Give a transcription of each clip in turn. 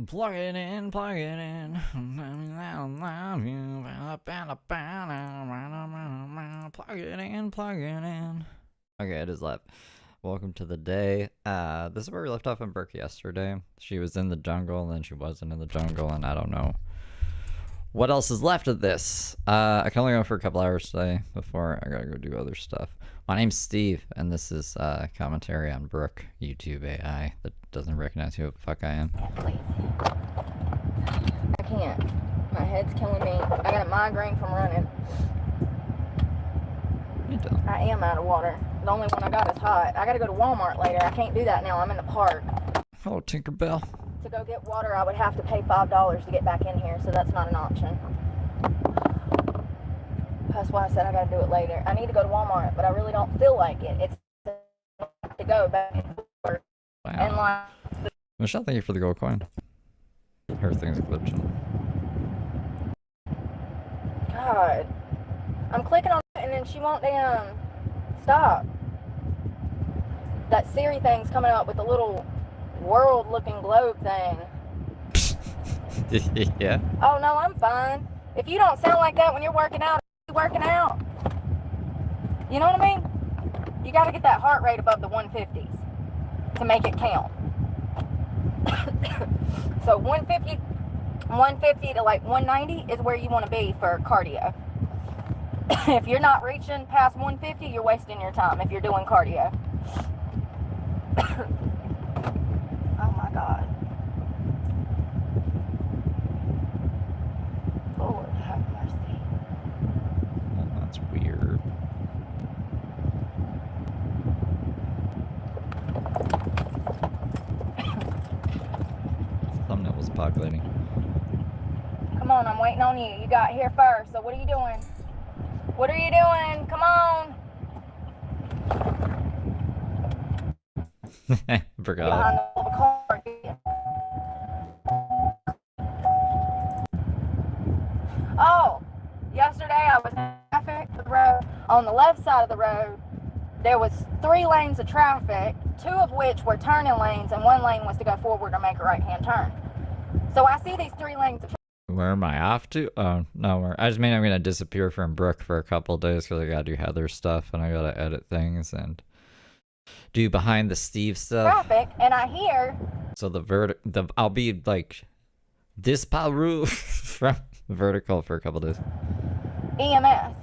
Plug it in, plug it in. I love you. Plug it in, plug it in. Okay, it is live. Welcome to the day. This is where we left off in Brooke yesterday. She was in the jungle, and then she wasn't in the jungle, and I don't know what else is left of this. I can only go for a couple hours today before I gotta go do other stuff. My name's Steve, and this is commentary on Brooke, YouTube AI that doesn't recognize who the fuck I am. Please. I can't. My head's killing me. I got a migraine from running. You don't. I am out of water. The only one I got is hot. I gotta go to Walmart later. I can't do that now. I'm in the park. Hello, Tinkerbell. To go get water, I would have to pay $5 to get back in here, so that's not an option. That's why I said I gotta do it later. I need to go to Walmart, but I really don't feel like it. It's to go back and forth. Wow. And like, Michelle, thank you for the gold coin. Her thing's glitching. God. I'm clicking on it and then she won't damn stop. That Siri thing's coming up with a little world-looking globe thing. Yeah. Oh, no, I'm fine. If you don't sound like that when you're working out, you're working out. You know what I mean? You got to get that heart rate above the 150s to make it count. So 150 to like 190 is where you want to be for cardio. If you're not reaching past 150, you're wasting your time if you're doing cardio. Oh my God. Lord have mercy. Well, that's weird. Thumbnail was populating. Come on, I'm waiting on you. You got here first, so what are you doing? What are you doing? Come on. Forgot. Behind the car. Oh, yesterday I was in traffic on the road. On the left side of the road, there was 3 lanes of traffic, 2 of which were turning lanes, and 1 lane was to go forward or make a right-hand turn. So I see these 3 lanes of traffic. Where am I off to? Oh, no. I just mean I'm going to disappear from Brooke for a couple of days because I got to do Heather stuff and I got to edit things and do behind the Steve stuff. Traffic, and I hear. So I'll be like this Paru from vertical for a couple days. EMS.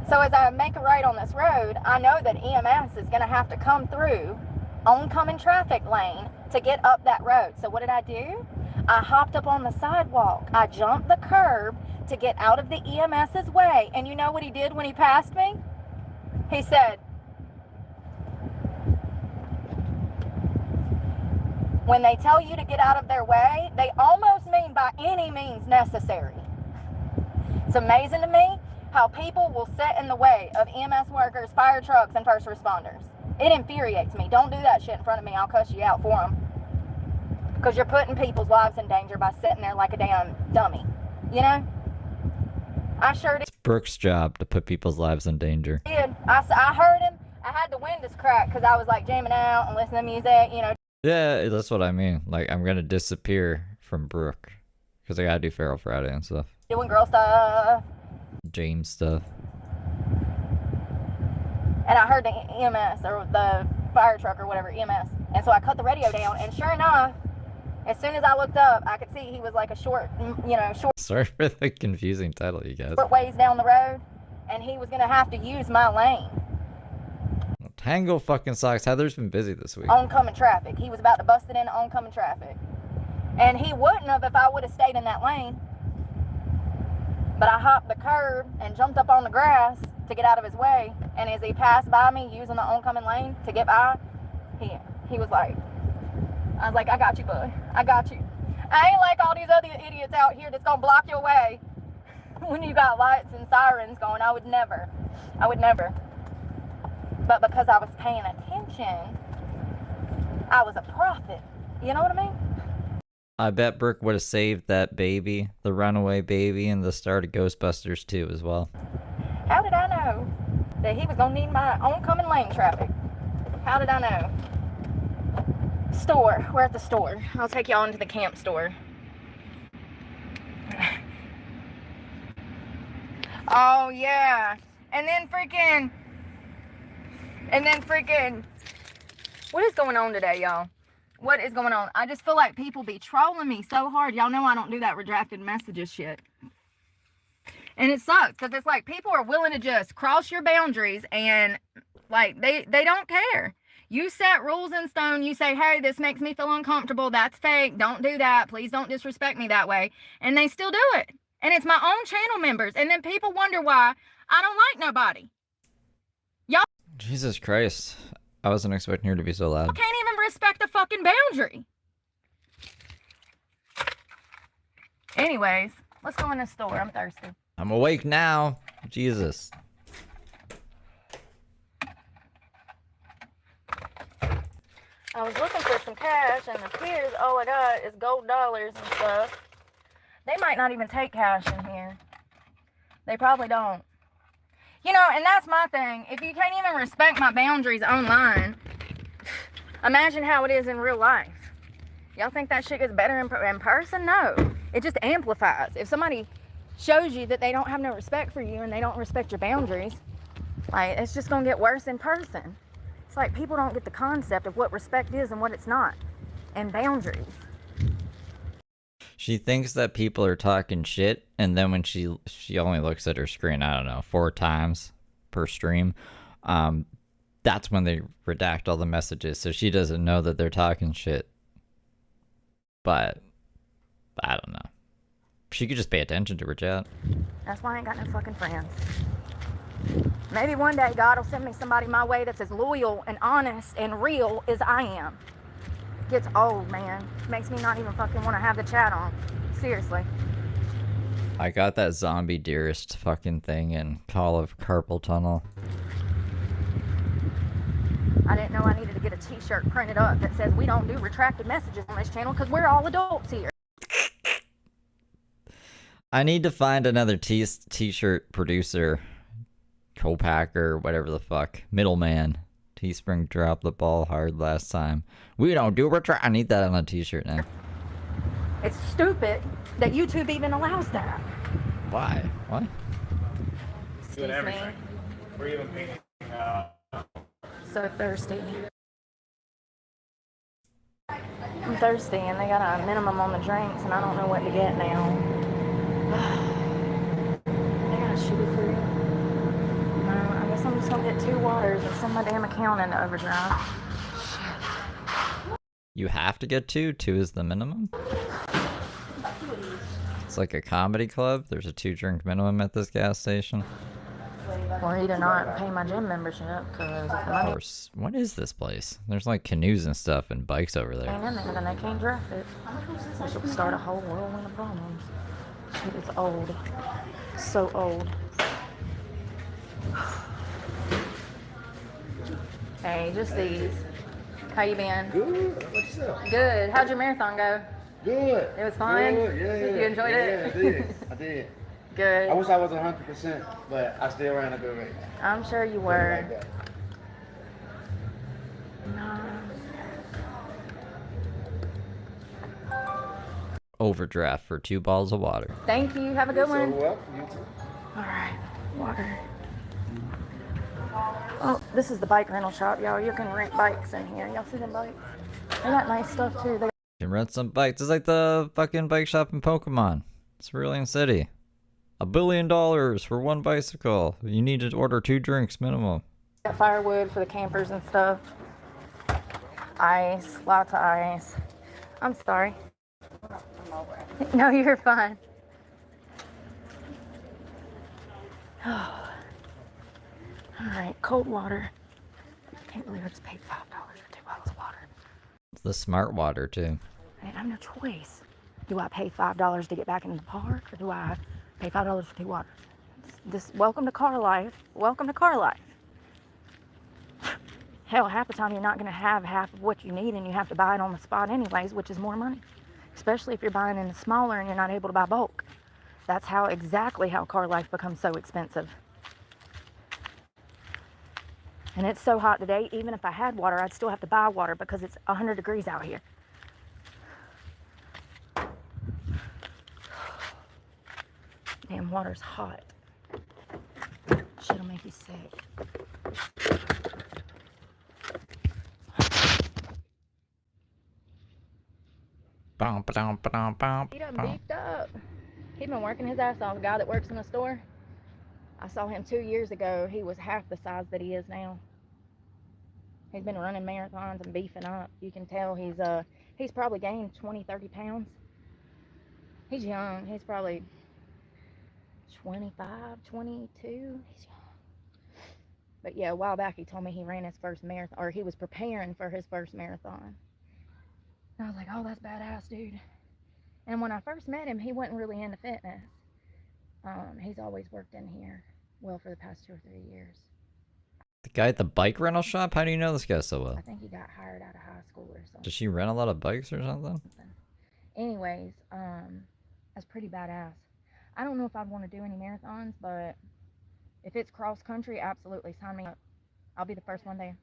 So as I make a right on this road, I know that EMS is going to have to come through oncoming traffic lane to get up that road. So what did I do? I hopped up on the sidewalk. I jumped the curb to get out of the EMS's way. And you know what he did when he passed me? He said, when they tell you to get out of their way, they almost mean by any means necessary. It's amazing to me how people will sit in the way of EMS workers, fire trucks, and first responders. It infuriates me. Don't do that shit in front of me. I'll cuss you out for them. Because you're putting people's lives in danger by sitting there like a damn dummy. You know? I sure did. It's Brooke's job to put people's lives in danger. I heard him. I had the windows cracked because I was like jamming out and listening to music, you know. Yeah, that's what I mean. Like, I'm going to disappear from Brooke because I got to do Feral Friday and stuff. Doing girl stuff. James stuff. And I heard the EMS or the fire truck or whatever, EMS. And so I cut the radio down, and sure enough, as soon as I looked up, I could see he was like a short Sorry for the confusing title, you guys. ways down the road, and he was going to have to use my lane. Tango fucking socks. Heather's been busy this week. Oncoming traffic. He was about to bust it into oncoming traffic. And he wouldn't have if I would have stayed in that lane. But I hopped the curb and jumped up on the grass to get out of his way. And as he passed by me using the oncoming lane to get by, he was like, I was like, I got you, bud. I got you. I ain't like all these other idiots out here that's going to block your way when you got lights and sirens going. I would never. But because I was paying attention, I was a prophet. You know what I mean? I bet Brooke would have saved that baby, the runaway baby, and the start of Ghostbusters 2 as well. How did I know that he was going to need my oncoming lane traffic? How did I know? Store. We're at the store. I'll take y'all into the camp store. Oh, yeah. And then freaking... What is going on today, y'all? What is going on? I just feel like people be trolling me so hard. Y'all know I don't do that redrafted messages shit. And it sucks because it's like people are willing to just cross your boundaries and like they don't care. You set rules in stone. You say, hey, this makes me feel uncomfortable. That's fake. Don't do that. Please don't disrespect me that way. And they still do it. And it's my own channel members. And then people wonder why I don't like nobody. Y'all Jesus Christ. I wasn't expecting her to be so loud. can't even respect the fucking boundary. Anyways, let's go in the store. I'm thirsty. I'm awake now. Jesus. I was looking for some cash, and it appears all I got is gold dollars and stuff. They might not even take cash in here. They probably don't. You know, and that's my thing. If you can't even respect my boundaries online, imagine how it is in real life. Y'all think that shit gets better in person? No. It just amplifies. If somebody shows you that they don't have no respect for you and they don't respect your boundaries, like, it's just gonna get worse in person. It's like people don't get the concept of what respect is and what it's not, and boundaries. She thinks that people are talking shit, and then when she only looks at her screen, I don't know, 4 times per stream, that's when they redact all the messages, so she doesn't know that they're talking shit. But I don't know. She could just pay attention to her chat. That's why I ain't got no fucking friends. Maybe one day God will send me somebody my way that's as loyal and honest and real as I am. Gets old, man. Makes me not even fucking want to have the chat on. Seriously. I got that zombie dearest fucking thing in Call of Carpal Tunnel. I didn't know I needed to get a t-shirt printed up that says we don't do retracted messages on this channel because we're all adults here. I need to find another t-shirt producer, co-packer, whatever the fuck, middleman. Teespring dropped the ball hard last time. We don't do I need that on a t-shirt now. It's stupid that YouTube even allows that. Why? What? Excuse me. We're even painting. So thirsty. I'm thirsty and they got a minimum on the drinks and I don't know what to get now. They got a sugar free. No, I guess I'm just gonna get 2 waters and send my damn account into overdrive. You have to get 2? 2 is the minimum? It's like a comedy club. There's a 2-drink minimum at this gas station. Or either not pay my gym membership because Of course. What is this place? There's like canoes and stuff and bikes over there. ain't in there, then they can't draft it. Which will start a whole whirlwind of problems. Shit is old. So old. Hey, just these. How you been? Good. What's up? Good. How'd your marathon go? Good. It was fun? Good. Yeah. You enjoyed it? Yeah, I did. I did. Good. I wish I was 100%, but I still ran a good race. I'm sure you Like were. that. No. Overdraft for 2 bottles of water. Thank you. Have a good one. So welcome, you too. All right. Water. Oh, this is the bike rental shop, y'all. You can rent bikes in here. Y'all see them bikes? They got nice stuff too. They You can rent some bikes. It's like the fucking bike shop in Pokemon. It's Cerulean City. $1 billion for 1 bicycle. You need to order 2 drinks minimum. got firewood for the campers and stuff. Ice, lots of ice. I'm sorry. No, you're fine. All right, cold water. Can't believe I just paid $5 for 2 bottles of water. It's the smart water too. I have no choice. Do I pay $5 to get back into the park, or do I pay $5 for 2 waters? This welcome to car life. Welcome to car life. Hell, half the time you're not going to have half of what you need, and you have to buy it on the spot anyways, which is more money. Especially if you're buying in smaller and you're not able to buy bulk. That's exactly how car life becomes so expensive. And it's so hot today, even if I had water, I'd still have to buy water because it's 100 degrees out here. Damn, water's hot. Shit'll make you sick. He done beefed up. He been working his ass off. The guy that works in the store, I saw him 2 years ago. He was half the size that he is now. He's been running marathons and beefing up. You can tell he's probably gained 20, 30 pounds. He's young. He's probably 25, 22. He's young. But yeah, a while back he told me he ran his first marathon, or he was preparing for his first marathon. And I was like, oh, that's badass, dude. And when I first met him, he wasn't really into fitness. He's always worked in here, well, for the past 2 or 3 years. The guy at the bike rental shop? How do you know this guy so well? I think he got hired out of high school or something. Does she rent a lot of bikes or something? Anyways, that's pretty badass. I don't know if I'd want to do any marathons, but if it's cross country, absolutely sign me up. I'll be the first one there.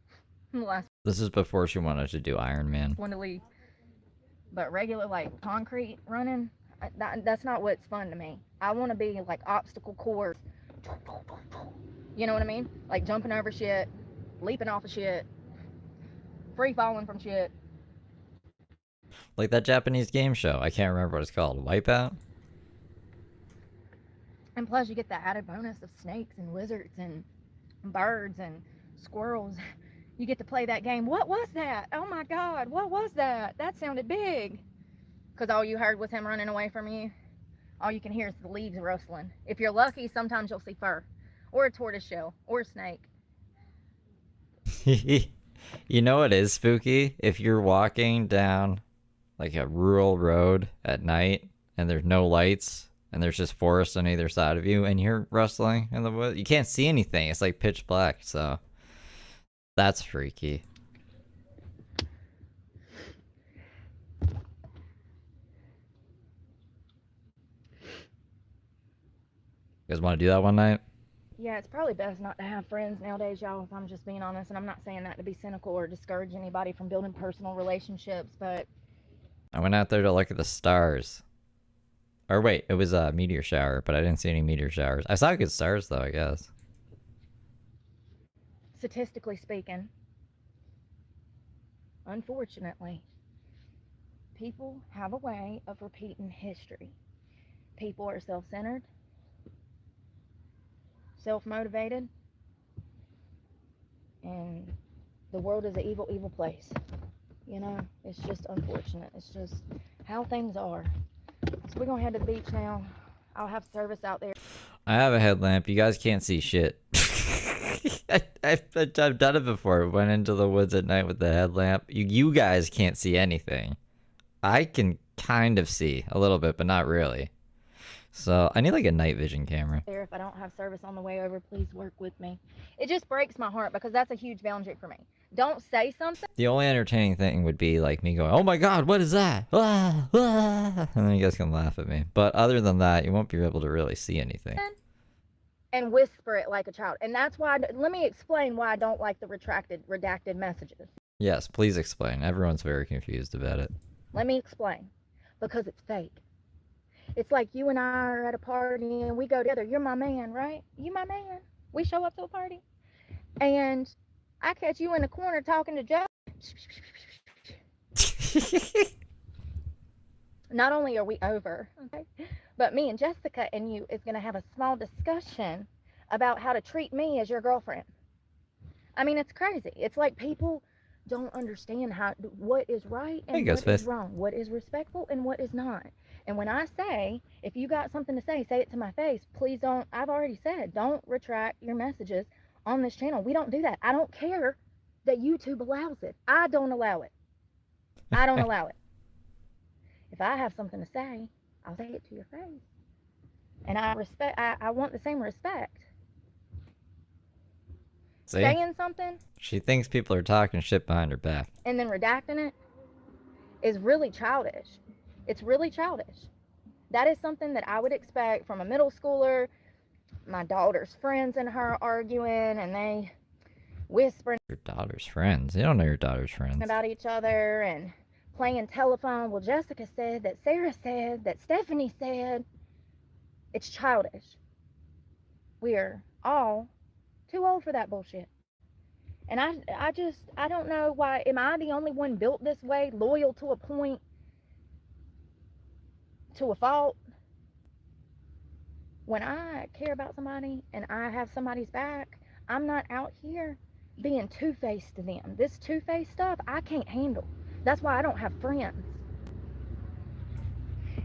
The last This is before she wanted to do Ironman. one to leave. But regular, like, concrete running, that's not what's fun to me. I want to be, like, obstacle course. You know what I mean? Like, jumping over shit, leaping off of shit, free falling from shit. Like that Japanese game show. I can't remember what it's called. Wipeout? And plus, you get the added bonus of snakes and lizards and birds and squirrels. You get to play that game. What was that? Oh my God, what was that? That sounded big. Because all you heard was him running away from you. All you can hear is the leaves rustling. If you're lucky, sometimes you'll see fur. Or a tortoiseshell. Or a snake. You know what is spooky? If you're walking down like a rural road at night and there's no lights and there's just forest on either side of you and you're rustling in the woods, you can't see anything. It's like pitch black, so that's freaky. You guys want to do that one night? Yeah, it's probably best not to have friends nowadays, y'all, if I'm just being honest. And I'm not saying that to be cynical or discourage anybody from building personal relationships, but I went out there to look at the stars. Or wait, it was a meteor shower, but I didn't see any meteor showers. I saw good stars though, I guess. statistically speaking, unfortunately, people have a way of repeating history. People are self-centered, self-motivated, and the world is an evil, evil place. You know, it's just unfortunate. It's just how things are. So we're gonna head to the beach now. I'll have service out there. I have a headlamp. You guys can't see shit. I've done it before. Went into the woods at night with the headlamp. You guys can't see anything. I can kind of see a little bit, but not really. So I need like a night vision camera. If I don't have service on the way over, please work with me. It just breaks my heart because that's a huge boundary for me. Don't say something. The only entertaining thing would be like me going, "Oh my God, what is that?" Ah, ah, and then you guys can laugh at me. But other than that, you won't be able to really see anything. And whisper it like a child. And that's why, let me explain why I don't like the redacted messages. Yes, please explain. Everyone's very confused about it. Let me explain. Because it's fake. It's like you and I are at a party and we go together. You're my man, right? You my man. We show up to a party. And I catch you in the corner talking to Joe. Not only are we over, okay, but me and Jessica and you is going to have a small discussion about how to treat me as your girlfriend. I mean, it's crazy. It's like people don't understand what is right and what is wrong, what is respectful and what is not. And when I say, if you got something to say it to my face. Please don't, I've already said, don't retract your messages on this channel. We don't do that. I don't care that YouTube allows it. I don't allow it. I don't allow it. If I have something to say, I'll say it to your face. And I want the same respect. See? Saying something. She thinks people are talking shit behind her back. And then redacting it is really childish. It's really childish. That is something that I would expect from a middle schooler. My daughter's friends and her arguing, and whispering Your daughter's friends. You don't know your daughter's friends. about each other and playing telephone. Well, Jessica said that, Sarah said that, Stephanie said. It's childish. We're all too old for that bullshit. And I don't know why. Am I the only one built this way, loyal to a point, to a fault? When I care about somebody and I have somebody's back, I'm not out here being two-faced to them. This two-faced stuff, I can't handle. That's why I don't have friends.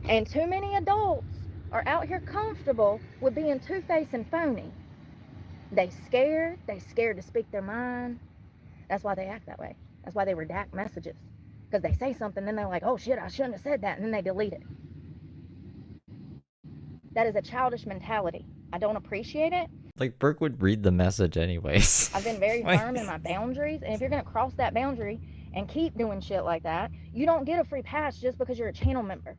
And too many adults are out here comfortable with being two-faced and phony. They scared to speak their mind. That's why they act that way. That's why they redact messages. Because they say something, then they're like, oh shit, I shouldn't have said that, and then they delete it. That is a childish mentality. I don't appreciate it. Like, Brooke would read the message anyways. I've been very firm in my boundaries, and if you're gonna cross that boundary and keep doing shit like that, you don't get a free pass just because you're a channel member.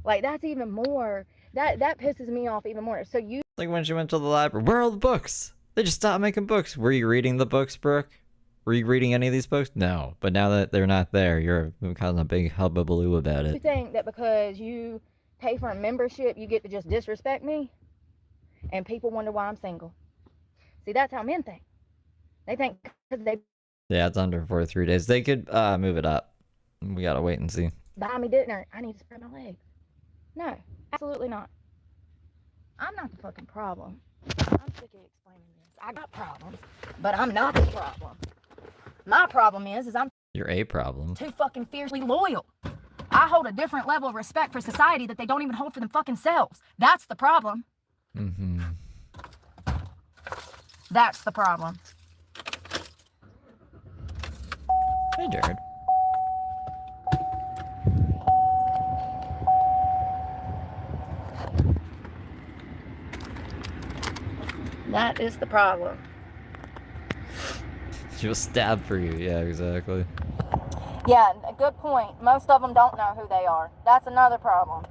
Like, that's even more, that pisses me off even more. So you... Like when she went to the library. Where are all the books? They just stopped making books. Were you reading the books, Brooke? Were you reading any of these books? No. But now that they're not there, you're causing a big hubbubaloo about it. You think that because you pay for a membership, you get to just disrespect me? And people wonder why I'm single. See, that's how men think. They think because they... Yeah, it's under 43 days. They could move it up. We gotta wait and see. buy me dinner, I need to spread my legs. No, absolutely not. I'm not the fucking problem. I'm sick of explaining this. I got problems, but I'm not the problem. My problem is I'm You're a problem. too fucking fiercely loyal. I hold a different level of respect for society that they don't even hold for them fucking selves. That's the problem. Mm-hmm. That's the problem. Hey, Jared. That is the problem. She was stabbed for you. Yeah, exactly. Yeah, a good point. Most of them don't know who they are. That's another problem.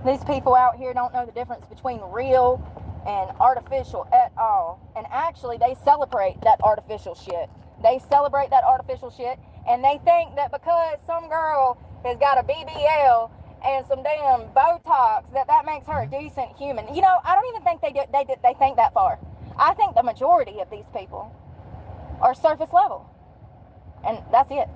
These people out here don't know the difference between real and artificial at all. And actually, they celebrate that artificial shit. They celebrate that artificial shit, and they think that because some girl has got a BBL and some damn Botox, that makes her a decent human. You know, I don't even think they think that far. I think the majority of these people are surface level, and that's it.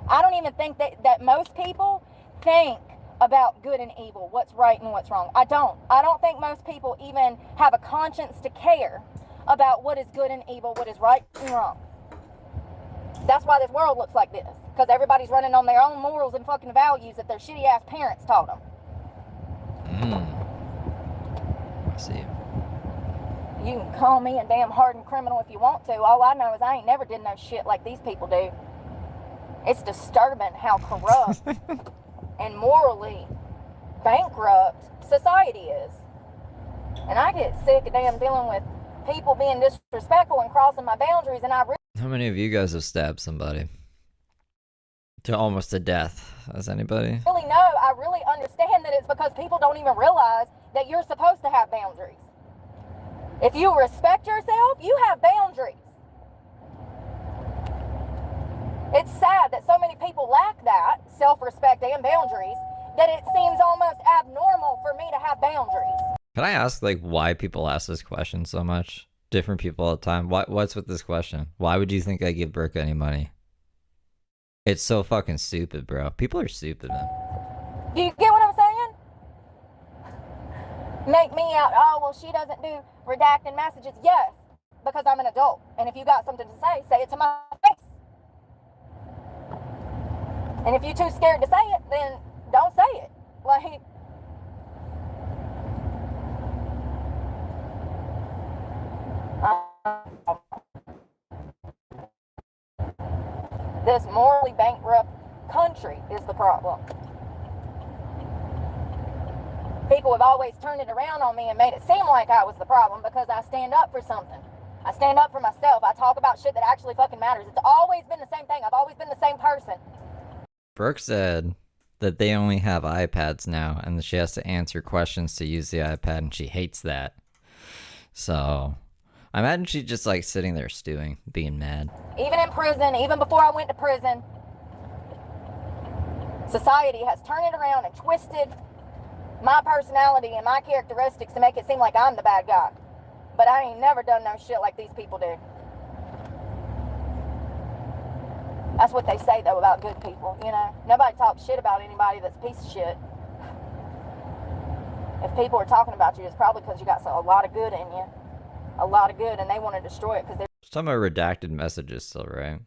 I don't even think that most people think about good and evil, what's right and what's wrong. I don't think most people even have a conscience to care about what is good and evil, what is right and wrong. That's why this world looks like this, because everybody's running on their own morals and fucking values that their shitty ass parents taught them. I see. You can call me a damn hardened criminal if you want to. All I know is I ain't never did no shit like these people do. It's disturbing how corrupt and morally bankrupt society is. And I get sick of damn dealing with people being disrespectful and crossing my boundaries, and I really How many of you guys have stabbed somebody to almost to death? Has anybody? I really understand that it's because people don't even realize that you're supposed to have boundaries. If you respect yourself, you have boundaries. It's sad that so many people lack that self-respect and boundaries that it seems almost abnormal for me to have boundaries. Can I ask, like, why people ask this question so much? Different people all the time. What's with this question? Why would you think I give Brooke any money? It's so fucking stupid, bro. People are stupid, man. Do you get what I'm saying? Make me out, oh, well, she doesn't do redacted messages. Yes, because I'm an adult. And if you got something to say it to my face. And if you're too scared to say it, then don't say it. Like, this morally bankrupt country is the problem. People have always turned it around on me and made it seem like I was the problem because I stand up for something. I stand up for myself. I talk about shit that actually fucking matters. It's always been the same thing. I've always been the same person. Brooke said that they only have iPads now and that she has to answer questions to use the iPad, and she hates that. So I imagine she's just like sitting there stewing, being mad. Even in prison, even before I went to prison, society has turned it around and twisted my personality and my characteristics to make it seem like I'm the bad guy. But I ain't never done no shit like these people do. That's what they say, though, about good people, you know? Nobody talks shit about anybody that's a piece of shit. If people are talking about you, it's probably because you got a lot of good in you. A lot of good, and they want to destroy it because they're... Some are redacted messages still, right?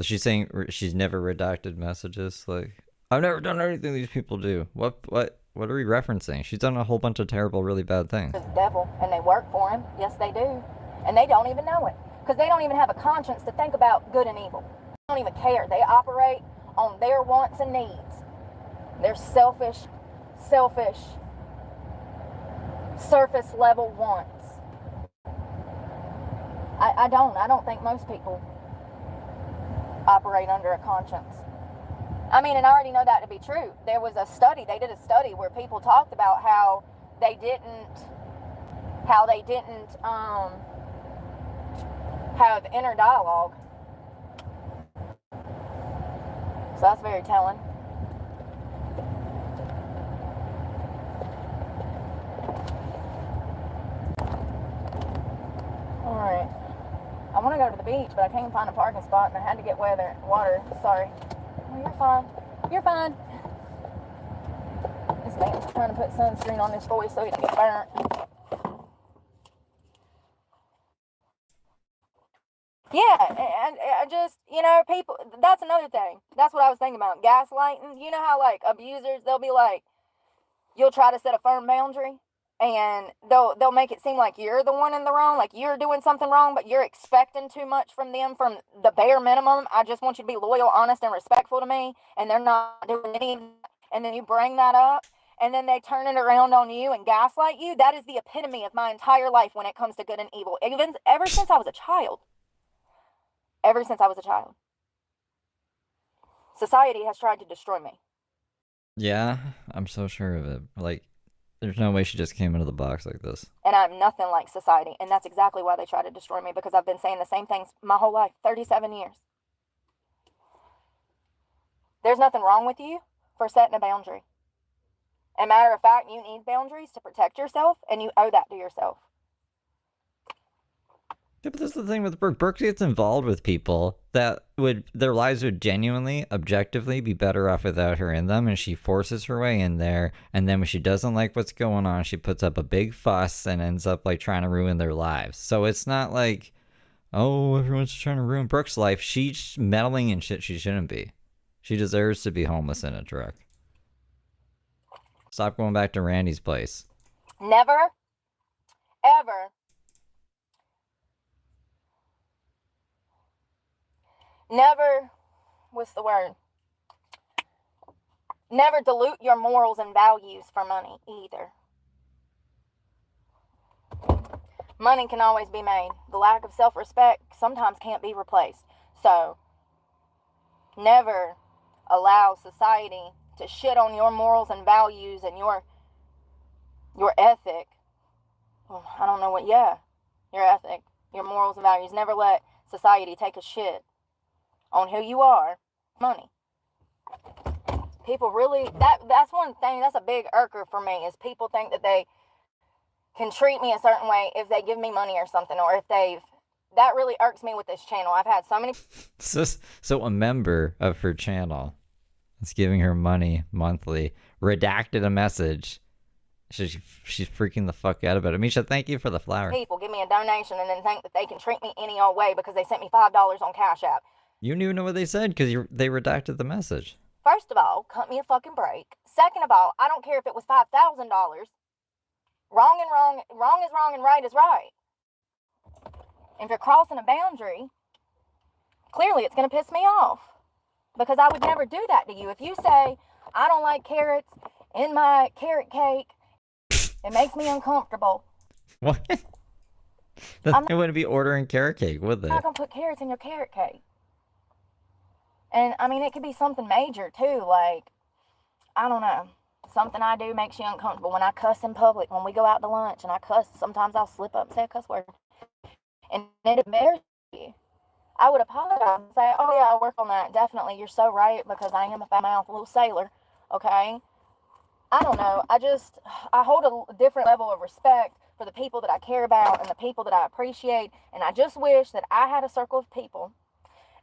She's saying she's never redacted messages? Like, I've never done anything these people do. What are we referencing? She's done a whole bunch of terrible, really bad things. The devil, and they work for him. Yes, they do. And they don't even know it. Because they don't even have a conscience to think about good and evil. They don't even care. They operate on their wants and needs. They're selfish, surface level wants. I don't think most people operate under a conscience. I mean, and I already know that to be true. There was a study, they did a study where people talked about how they didn't have inner dialogue. So that's very telling. Alright. I want to go to the beach, but I can't find a parking spot and I had to get water. Sorry. Oh, you're fine. You're fine. This man's trying to put sunscreen on his boy so he doesn't get burnt. Yeah, and I just, you know, people, that's another thing. That's what I was thinking about. Gaslighting. You know how, like, abusers, they'll be like, you'll try to set a firm boundary, and they'll make it seem like you're the one in the wrong, like you're doing something wrong, but you're expecting too much from them, from the bare minimum. I just want you to be loyal, honest, and respectful to me, and they're not doing any of that. And then you bring that up, and then they turn it around on you and gaslight you. That is the epitome of my entire life when it comes to good and evil. Ever since I was a child. Ever since I was a child. Society has tried to destroy me. Yeah, I'm so sure of it. Like, there's no way she just came into the box like this. And I'm nothing like society. And that's exactly why they try to destroy me, because I've been saying the same things my whole life, 37 years. There's nothing wrong with you for setting a boundary. As a matter of fact, you need boundaries to protect yourself, and you owe that to yourself. Yeah, but that's the thing with Brooke. Brooke gets involved with people that their lives would genuinely, objectively be better off without her in them, and she forces her way in there, and then when she doesn't like what's going on, she puts up a big fuss and ends up like trying to ruin their lives. So it's not like, oh, everyone's just trying to ruin Brooke's life. She's meddling in shit she shouldn't be. She deserves to be homeless in a truck. Stop going back to Randy's place. Never, ever, never, what's the word? Never dilute your morals and values for money either. Money can always be made. The lack of self-respect sometimes can't be replaced. So, never allow society to shit on your morals and values and your ethic. Well, I don't know what, yeah. Your ethic, your morals and values. Never let society take a shit on who you are. Money. People really, that's one thing, that's a big irker for me, is people think that they can treat me a certain way if they give me money or something, or if that really irks me with this channel. I've had so many... So a member of her channel is giving her money monthly, redacted a message. She's freaking the fuck out about it. Misha, thank you for the flower. People give me a donation and then think that they can treat me any old way because they sent me $5 on Cash App. You didn't even know what they said because they redacted the message. First of all, cut me a fucking break. Second of all, I don't care if it was $5,000. Wrong is wrong and right is right. If you're crossing a boundary, clearly it's going to piss me off. Because I would never do that to you. If you say, I don't like carrots in my carrot cake, it makes me uncomfortable. What? They wouldn't be ordering carrot cake, would they? I'm not going to put carrots in your carrot cake. And, I mean, it could be something major, too. Like, I don't know. Something I do makes you uncomfortable. When I cuss in public, when we go out to lunch and I cuss, sometimes I'll slip up and say a cuss word. and it embarrassed me, I would apologize and say, oh yeah, I'll work on that. Definitely, you're so right, because I am a fat mouth little sailor, okay? I don't know. I hold a different level of respect for the people that I care about and the people that I appreciate, and I just wish that I had a circle of people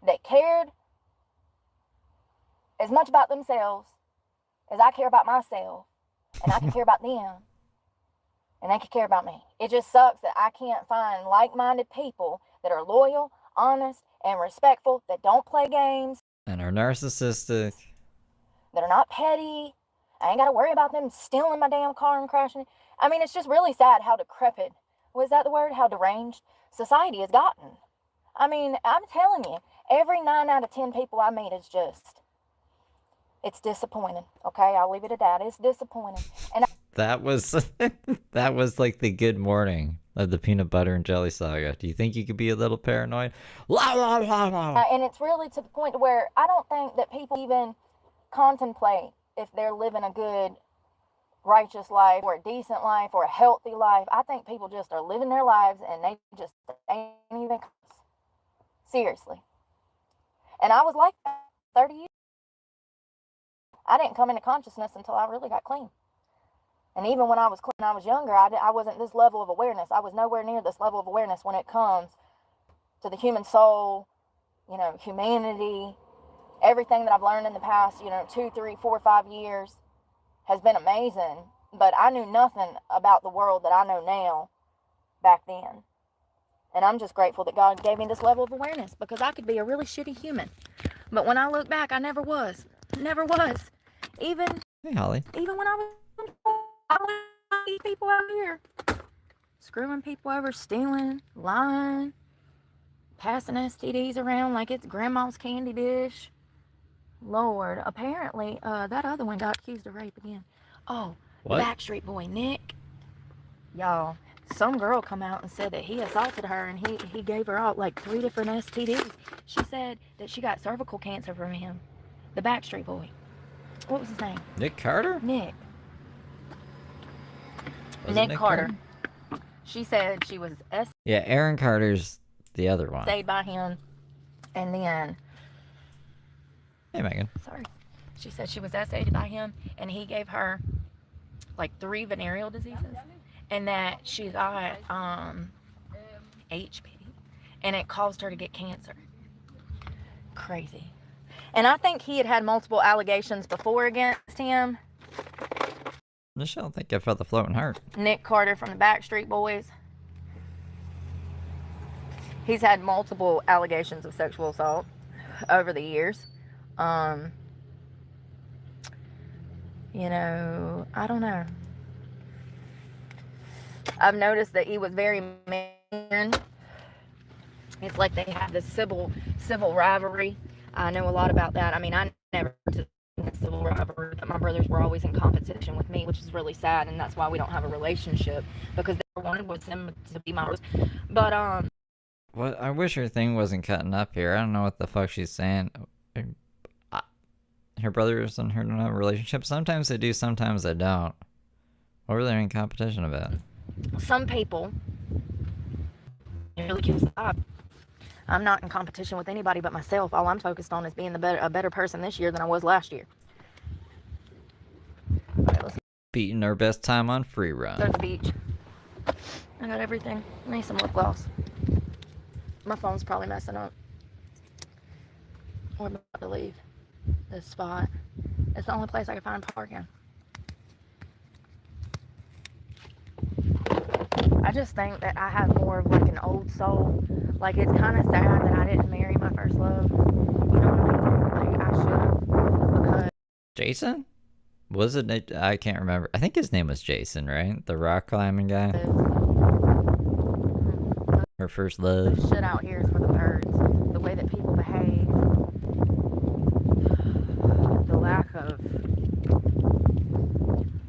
that cared as much about themselves as I care about myself, and I can care about them, and they can care about me. It just sucks that I can't find like-minded people that are loyal, honest, and respectful, that don't play games, And are narcissistic. that are not petty. I ain't got to worry about them stealing my damn car and crashing it. I mean, it's just really sad how decrepit, was that the word? How deranged society has gotten. I mean, I'm telling you, every 9 out of 10 people I meet is just, it's disappointing. Okay, I'll leave it at that. It's disappointing. And That was that was like the good morning of the peanut butter and jelly saga. Do you think you could be a little paranoid? La, la, la, la. and it's really to the point where I don't think that people even contemplate if they're living a good, righteous life or a decent life or a healthy life. I think people just are living their lives and they just ain't even seriously. And I was like that 30 years. I didn't come into consciousness until I really got clean. And even when I was clean, I was younger, I wasn't this level of awareness. I was nowhere near this level of awareness when it comes to the human soul, humanity. Everything that I've learned in the past, 2, 3, 4, 5 years has been amazing. But I knew nothing about the world that I know now back then. And I'm just grateful that God gave me this level of awareness, because I could be a really shitty human. But when I look back, I never was. Never was. Even Hey, Holly. when I was people out here screwing people over, stealing, lying, passing STDs around like it's grandma's candy dish. Lord, apparently that other one got accused of rape again. Oh, What? the Backstreet Boy Nick. Y'all, some girl come out and said that he assaulted her, and he gave her out like 3 different STDs. She said that she got cervical cancer from him. The Backstreet Boy. What was his name? Nick Carter? Nick. Was it Nick Carter. She said she was Yeah, Aaron Carter's the other one. stayed by him, and then, Hey, Megan. sorry, she said she was SA'd by him, and he gave her like 3 venereal diseases, and that she got HP, and it caused her to get cancer. Crazy. And I think he had multiple allegations before against him. I just don't think I felt the floating heart. Nick Carter from the Backstreet Boys. He's had multiple allegations of sexual assault over the years. I don't know. I've noticed that he was very mean. It's like they have this civil rivalry. I know a lot about that. I mean, I never took a civil rivalry, but my brothers were always in competition with me, which is really sad, and that's why we don't have a relationship, because they wanted was him to be my brothers. But What? I wish her thing wasn't cutting up here. I don't know what the fuck she's saying. Her brothers and her don't have a relationship. Sometimes they do, sometimes they don't. What were they in competition about? some people really can't stop. I'm not in competition with anybody but myself. All I'm focused on is being a better person this year than I was last year. All right, let's Beating our best time on free go run. to the beach. I got everything. I need some lip gloss. My phone's probably messing up. We're about to leave this spot. It's the only place I can find parking. I just think that I have more of like an old soul. Like, it's kind of sad that I didn't marry my first love. You know what I mean? Like, I should have. Because Jason? Was it? I can't remember. I think his name was Jason, right? The rock climbing guy. Her first love. shit out here is for the birds. The way that people behave, the lack of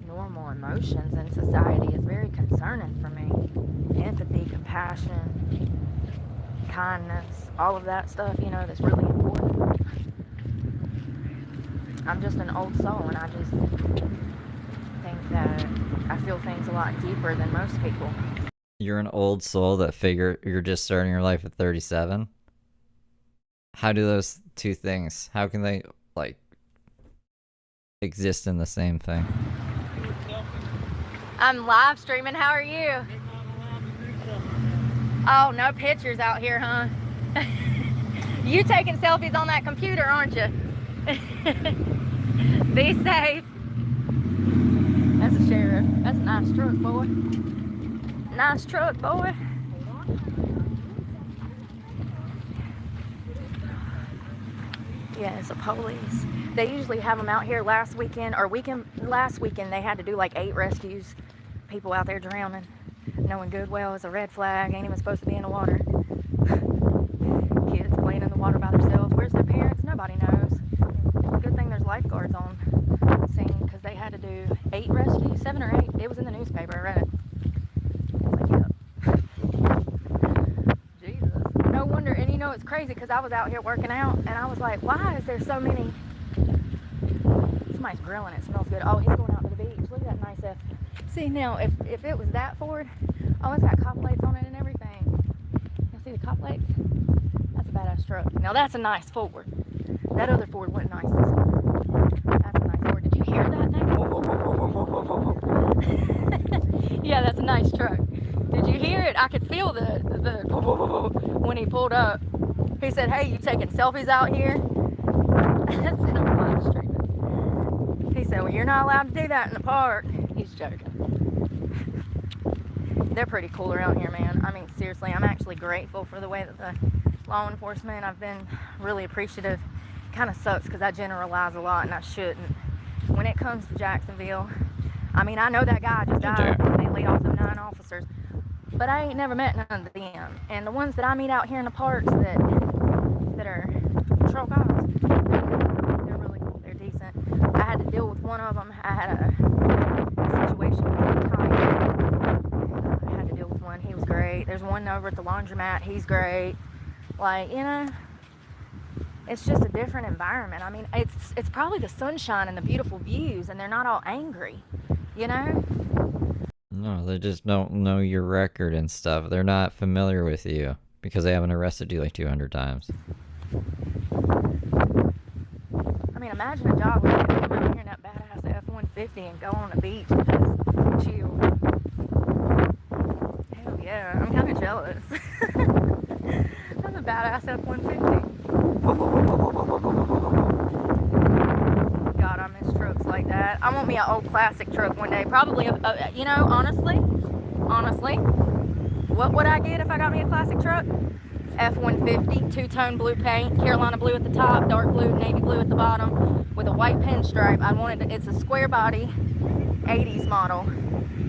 normal emotions in society is very concerning for me. Empathy, compassion, kindness, all of that stuff, you know, that's really important. I'm just an old soul, and I just think that I feel things a lot deeper than most people. You're an old soul that figure you're just starting your life at 37. How do those two things, how can they, like, exist in the same thing? I'm live streaming. How are you? Oh, no pictures out here, huh? You taking selfies on that computer, aren't you? Be safe. That's a sheriff. That's a nice truck, boy. Nice truck, boy. Yeah, it's a police. They usually have them out here last weekend they had to do like 8 rescues. People out there drowning. Knowing good well it's a red flag, ain't even supposed to be in the water. Kids playing in the water by themselves. Where's their parents? Nobody knows. Good thing there's lifeguards on scene because they had to do 8 rescues, 7 or 8. It was in the newspaper, I read it. I was like, yep. Jesus. No wonder, and you know it's crazy because I was out here working out and I was like, why is there so many? Somebody's grilling, it smells good. Oh, he's going out to the beach. Look at that nice F. See now, if it was that Ford, oh, it's got cop plates on it and everything. You see the cop plates? That's a badass truck. Now that's a nice Ford. That other Ford wasn't nice. This one. That's a nice Ford. Did you hear that thing? Yeah, that's a nice truck. Did you hear it? I could feel the when he pulled up. He said, "Hey, you taking selfies out here?" I said, "I'm live streaming." He said, "Well, you're not allowed to do that in the park." He's joking. They're pretty cool around here, man. I mean, seriously, I'm actually grateful for the way that the law enforcement, I've been really appreciative. Kind of sucks because I generalize a lot and I shouldn't. When it comes to Jacksonville, I mean, I know that guy just died. They laid off them 9 officers. But I ain't never met none of them. And the ones that I meet out here in the parks that are patrol cops, they're really cool. They're decent. I had to deal with one of them. I had a situation with a kite. I had to deal with one. He was great. There's one over at the laundromat. He's great. Like, you know, it's just a different environment. I mean, it's probably the sunshine and the beautiful views, and they're not all angry, you know? No, they just don't know your record and stuff. They're not familiar with you because they haven't arrested you like 200 times. I mean, imagine a job where you can come out here in that badass F-150 and go on the beach and just chill. Hell yeah, I'm kind of jealous. That's a badass F-150. God, I miss trucks like that. I want me an old classic truck one day. Probably, you know, honestly, what would I get if I got me a classic truck? F-150, 2-tone blue paint, Carolina blue at the top, dark blue, navy blue at the bottom, with a white pinstripe. I wanted it's a square body, 80s model.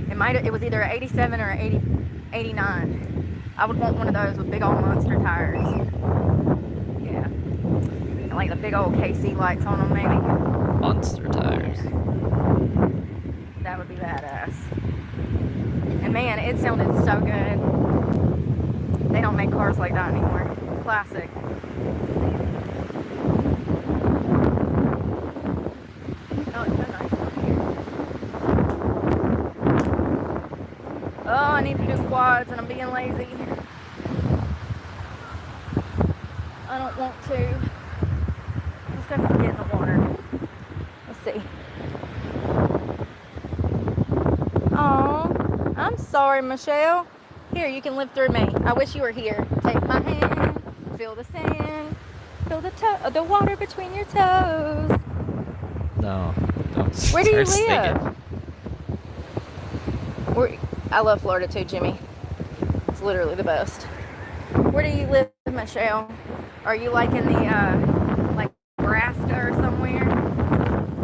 It was either an 87 or an 89. I would want one of those with big old monster tires. Yeah. And like the big old KC lights on them, maybe. Monster tires. Yeah. That would be badass. And man, it sounded so good. They don't make cars like that anymore. Classic. Oh, it's so nice out here. Oh, I need to do quads and I'm being lazy. I don't want to. Let's go get in the water. Let's see. Oh, I'm sorry, Michelle. Here, you can live through me. I wish you were here. Take my hand, feel the sand, feel the water between your toes. No, don't. Where do you start live? I love Florida too, Jimmy. It's literally the best. Where do you live, Michelle? Are you like in the like Nebraska or somewhere?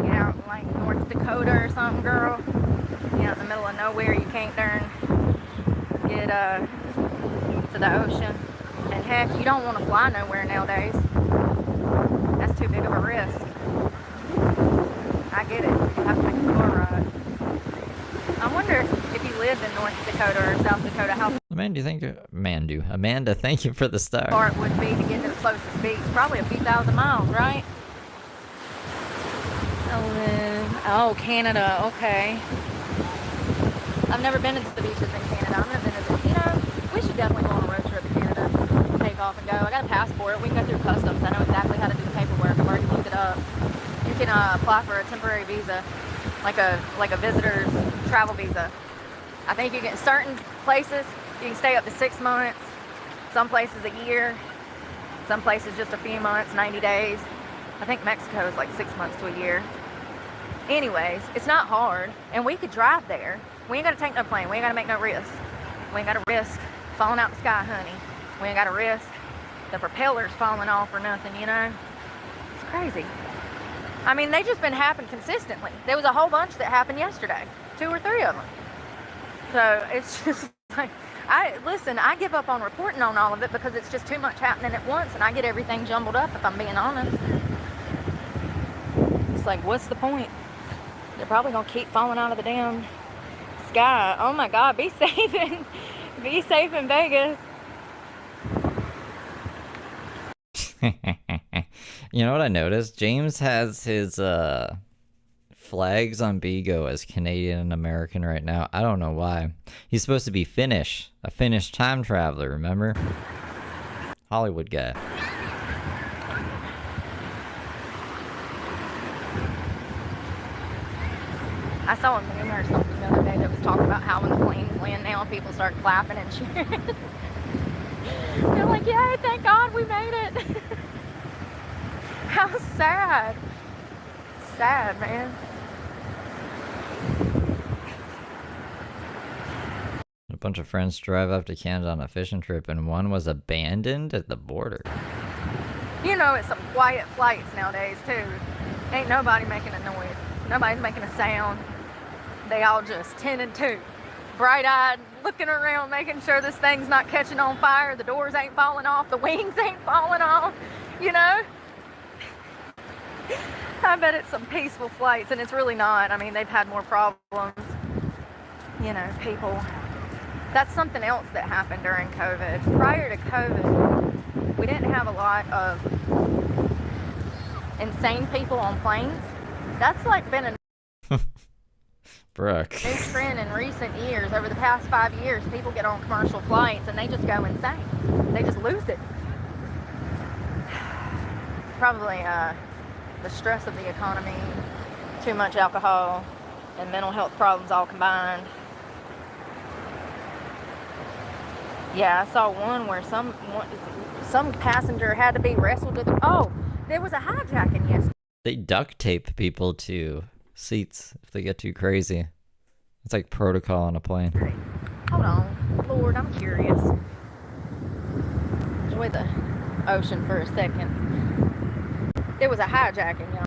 You know, like North Dakota or something, girl? You know, in the middle of nowhere, you can't get to the ocean. And heck, you don't want to fly nowhere nowadays. That's too big of a risk. I get it. You have to take a car ride. I wonder if you lived in North Dakota or South Dakota, how Amanda, thank you for the star. far it would be to get to the closest beach. Probably a few thousand miles, right? Oh, Canada, okay. I've never been to the beaches in Canada. I've never been to you know, should definitely go on a road trip to Canada. Take off and go. I got a passport. We can go through customs. I know exactly how to do the paperwork. I've already looked it up. You can apply for a temporary visa, like a visitor's travel visa. I think you get certain places you can stay up to 6 months. Some places a year. Some places just a few months, 90 days. I think Mexico is like 6 months to a year. Anyways, it's not hard, and we could drive there. We ain't got to take no plane. We ain't got to make no risk. We ain't got to risk falling out the sky, honey. We ain't got to risk the propellers falling off or nothing, you know? It's crazy. I mean, they just been happening consistently. There was a whole bunch that happened yesterday, 2 or 3 of them. So it's just like, I give up on reporting on all of it because it's just too much happening at once, and I get everything jumbled up, if I'm being honest. It's like, what's the point? They're probably gonna keep falling out of the damn sky. Oh my God, be safe in Vegas. You know what I noticed? James has his flags on Bigo as Canadian and American right now. I don't know why. He's supposed to be Finnish, a Finnish time traveler, remember? Hollywood guy. I saw a meme or something the other day that was talking about how when the planes land now, people start clapping and cheering. They're like, yay, thank God we made it. How sad. Sad, man. A bunch of friends drive up to Canada on a fishing trip, and one was abandoned at the border. You know, it's some quiet flights nowadays, too. Ain't nobody making a noise. Nobody's making a sound. They all just 10 and 2. Bright-eyed, looking around, making sure this thing's not catching on fire. The doors ain't falling off. The wings ain't falling off. You know? I bet it's some peaceful flights, and it's really not. I mean, they've had more problems. You know, people. That's something else that happened during COVID. Prior to COVID, we didn't have a lot of insane people on planes. That's like been a Brooke. new trend in recent years. Over the past 5 years, people get on commercial flights and they just go insane. They just lose it. Probably the stress of the economy, too much alcohol, and mental health problems all combined. Yeah, I saw one where some passenger had to be wrestled to the... Oh, there was a hijacking yesterday. They duct tape people to seats if they get too crazy. It's like protocol on a plane. Hold on. Lord, I'm curious. Enjoy the ocean for a second. There was a hijacking, y'all.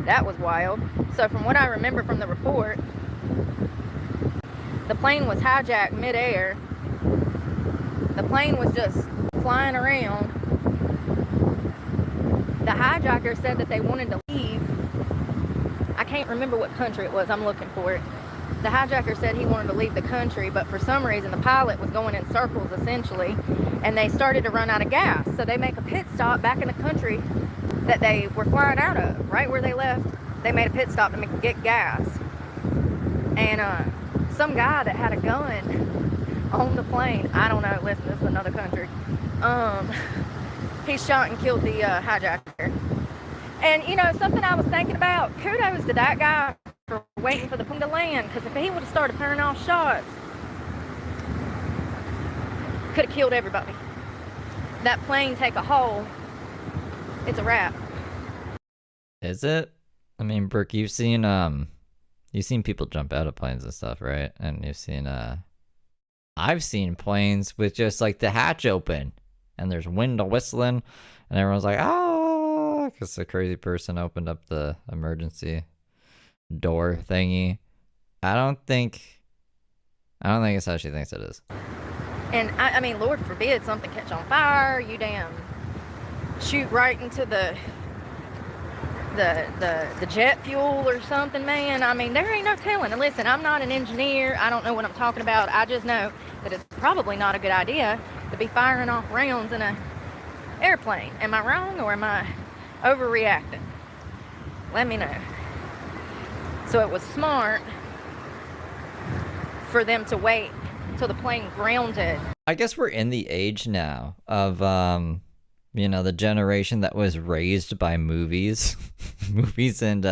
That was wild. So from what I remember from the report, the plane was hijacked midair. The plane was just flying around. The hijacker said that they wanted to leave. I can't remember what country it was. I'm looking for it. The hijacker said he wanted to leave the country, but for some reason the pilot was going in circles essentially, and they started to run out of gas. So they make a pit stop back in the country that they were flying out of. Right where they left, they made a pit stop to get gas. And some guy that had a gun on the plane, I don't know, listen, this is another country, he shot and killed the hijacker. And you know, something I was thinking about, kudos to that guy for waiting for the plane to land, because if he would have started firing off shots, could have killed everybody. That plane take a hole, it's a wrap. Is it? I mean, Brooke, you've seen people jump out of planes and stuff, right? And you've seen I've seen planes with just like the hatch open and there's wind whistling and everyone's like, oh, because the crazy person opened up the emergency door thingy. I don't think it's how she thinks it is. And I mean, Lord forbid something catch on fire, you damn shoot right into the jet fuel or something, man. I mean, there ain't no telling. And listen, I'm not an engineer. I don't know what I'm talking about. I just know that it's probably not a good idea to be firing off rounds in an airplane. Am I wrong or am I overreacting? Let me know. So it was smart for them to wait till the plane grounded. I guess we're in the age now of, you know, the generation that was raised by movies, movies and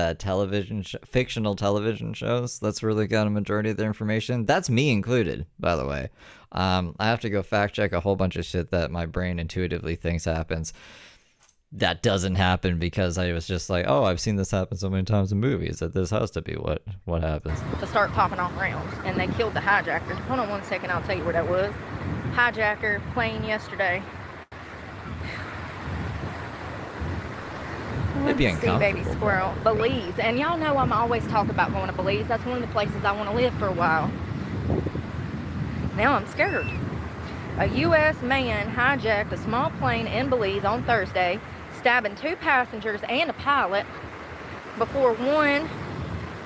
fictional television shows. That's where they got a majority of their information. That's me included, by the way. I have to go fact check a whole bunch of shit that my brain intuitively thinks happens. That doesn't happen because I was just like, oh, I've seen this happen so many times in movies that this has to be what happens. To start popping off rounds, and they killed the hijacker. Hold on one second, I'll tell you where that was. Hijacker plane yesterday. It'd be Let's see, baby uncomfortable. squirrel. Belize, and y'all know I'm always talking about going to Belize. That's one of the places I want to live for a while. Now I'm scared. A U.S. man hijacked a small plane in Belize on Thursday, stabbing 2 passengers and a pilot before one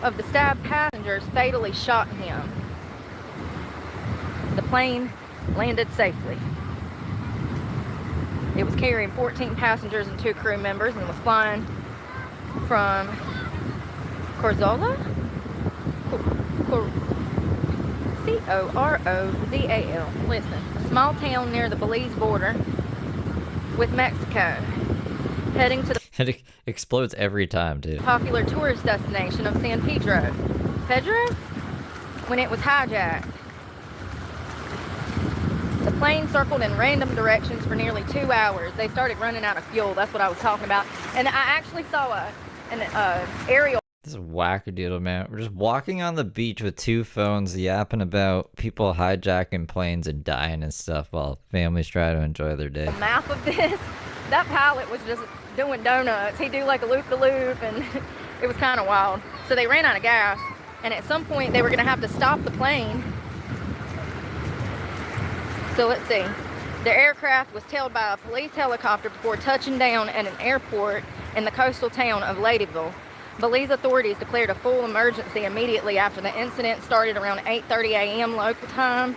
of the stabbed passengers fatally shot him. The plane landed safely. It was carrying 14 passengers and 2 crew members and was flying from Corzala? Corzal. Listen, a small town near the Belize border with Mexico, heading to the It explodes every time, dude. popular tourist destination of San Pedro. When it was hijacked. The plane circled in random directions for nearly 2 hours. They started running out of fuel. That's what I was talking about. And I actually saw an aerial. This is wackadoodle, man. We're just walking on the beach with 2 phones, yapping about people hijacking planes and dying and stuff while families try to enjoy their day. Map of this. That pilot was just doing donuts. He'd do like a loop-the-loop, and it was kind of wild. So they ran out of gas, and at some point they were going to have to stop the plane. So let's see. The aircraft was tailed by a police helicopter before touching down at an airport in the coastal town of Ladyville. Belize authorities declared a full emergency immediately after the incident started around 8:30 a.m. local time.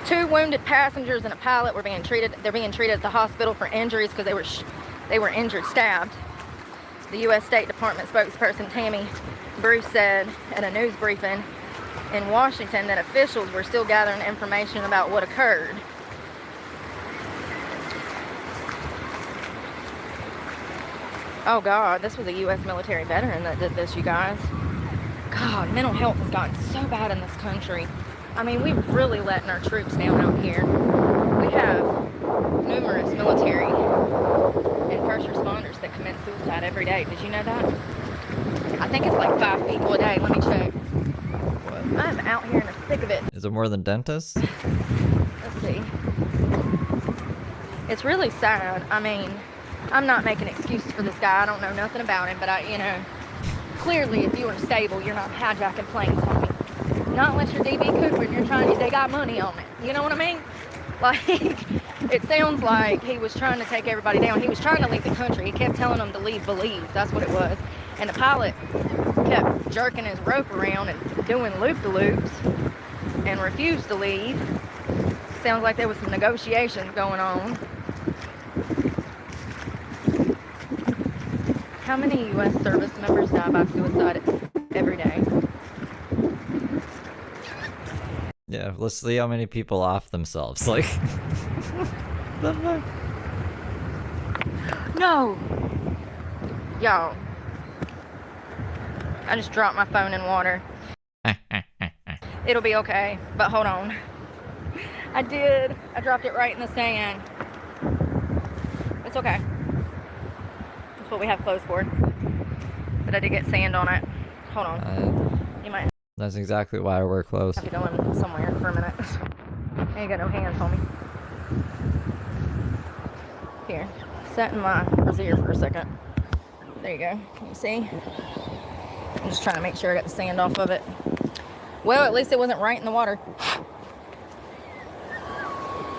2 wounded passengers and a pilot were being treated. They're being treated at the hospital for injuries because they were injured, stabbed. The U.S. State Department spokesperson Tammy Bruce said at a news briefing in Washington that officials were still gathering information about what occurred. Oh God, this was a U.S. military veteran that did this, you guys. God, mental health has gotten so bad in this country. I mean, we're really letting our troops down out here. We have numerous military and first responders that commit suicide every day. Did you know that? I think it's like 5 people a day. Let me check. I'm out here in the thick of it. Is it more than dentists? Let's see. It's really sad. I mean, I'm not making excuses for this guy. I don't know nothing about him, but clearly if you are stable, you're not hijacking planes, homie. Not unless you're DB Cooper and they got money on it. You know what I mean? Like, it sounds like he was trying to take everybody down. He was trying to leave the country. He kept telling them to leave Belize. That's what it was. And the pilot kept jerking his rope around and doing loop-de-loops and refused to leave. Sounds like there was some negotiations going on. How many U.S. service members die by suicide every day? Yeah, let's see how many people off themselves. Like, no! Y'all. I just dropped my phone in water. It'll be okay, but hold on. I did. I dropped it right in the sand. It's okay. That's what we have clothes for. But I did get sand on it. Hold on. You might that's exactly why I wear clothes. have to go in somewhere for a minute. I ain't got no hands, homie. Here. Set in my brassiere for a second. There you go. Can you see? I'm just trying to make sure I got the sand off of it. Well, at least it wasn't right in the water.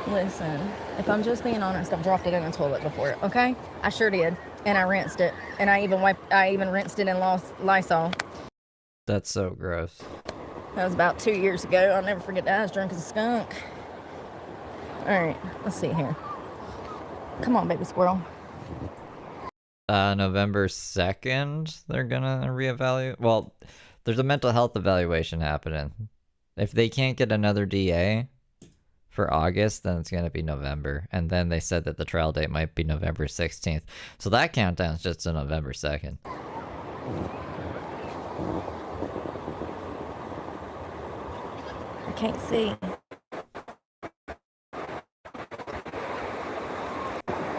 Listen, if I'm just being honest, I've dropped it in the toilet before, okay? I sure did. And I rinsed it. And I even rinsed it in Lysol. That's so gross. That was about 2 years ago. I'll never forget that. I was drunk as a skunk. Alright, let's see here. Come on, baby squirrel. November 2nd, they're gonna reevaluate. Well, There's a mental health evaluation happening. If they can't get another DA for August, then it's going to be November. And then they said that the trial date might be November 16th. So that countdown's just to November 2nd. I can't see.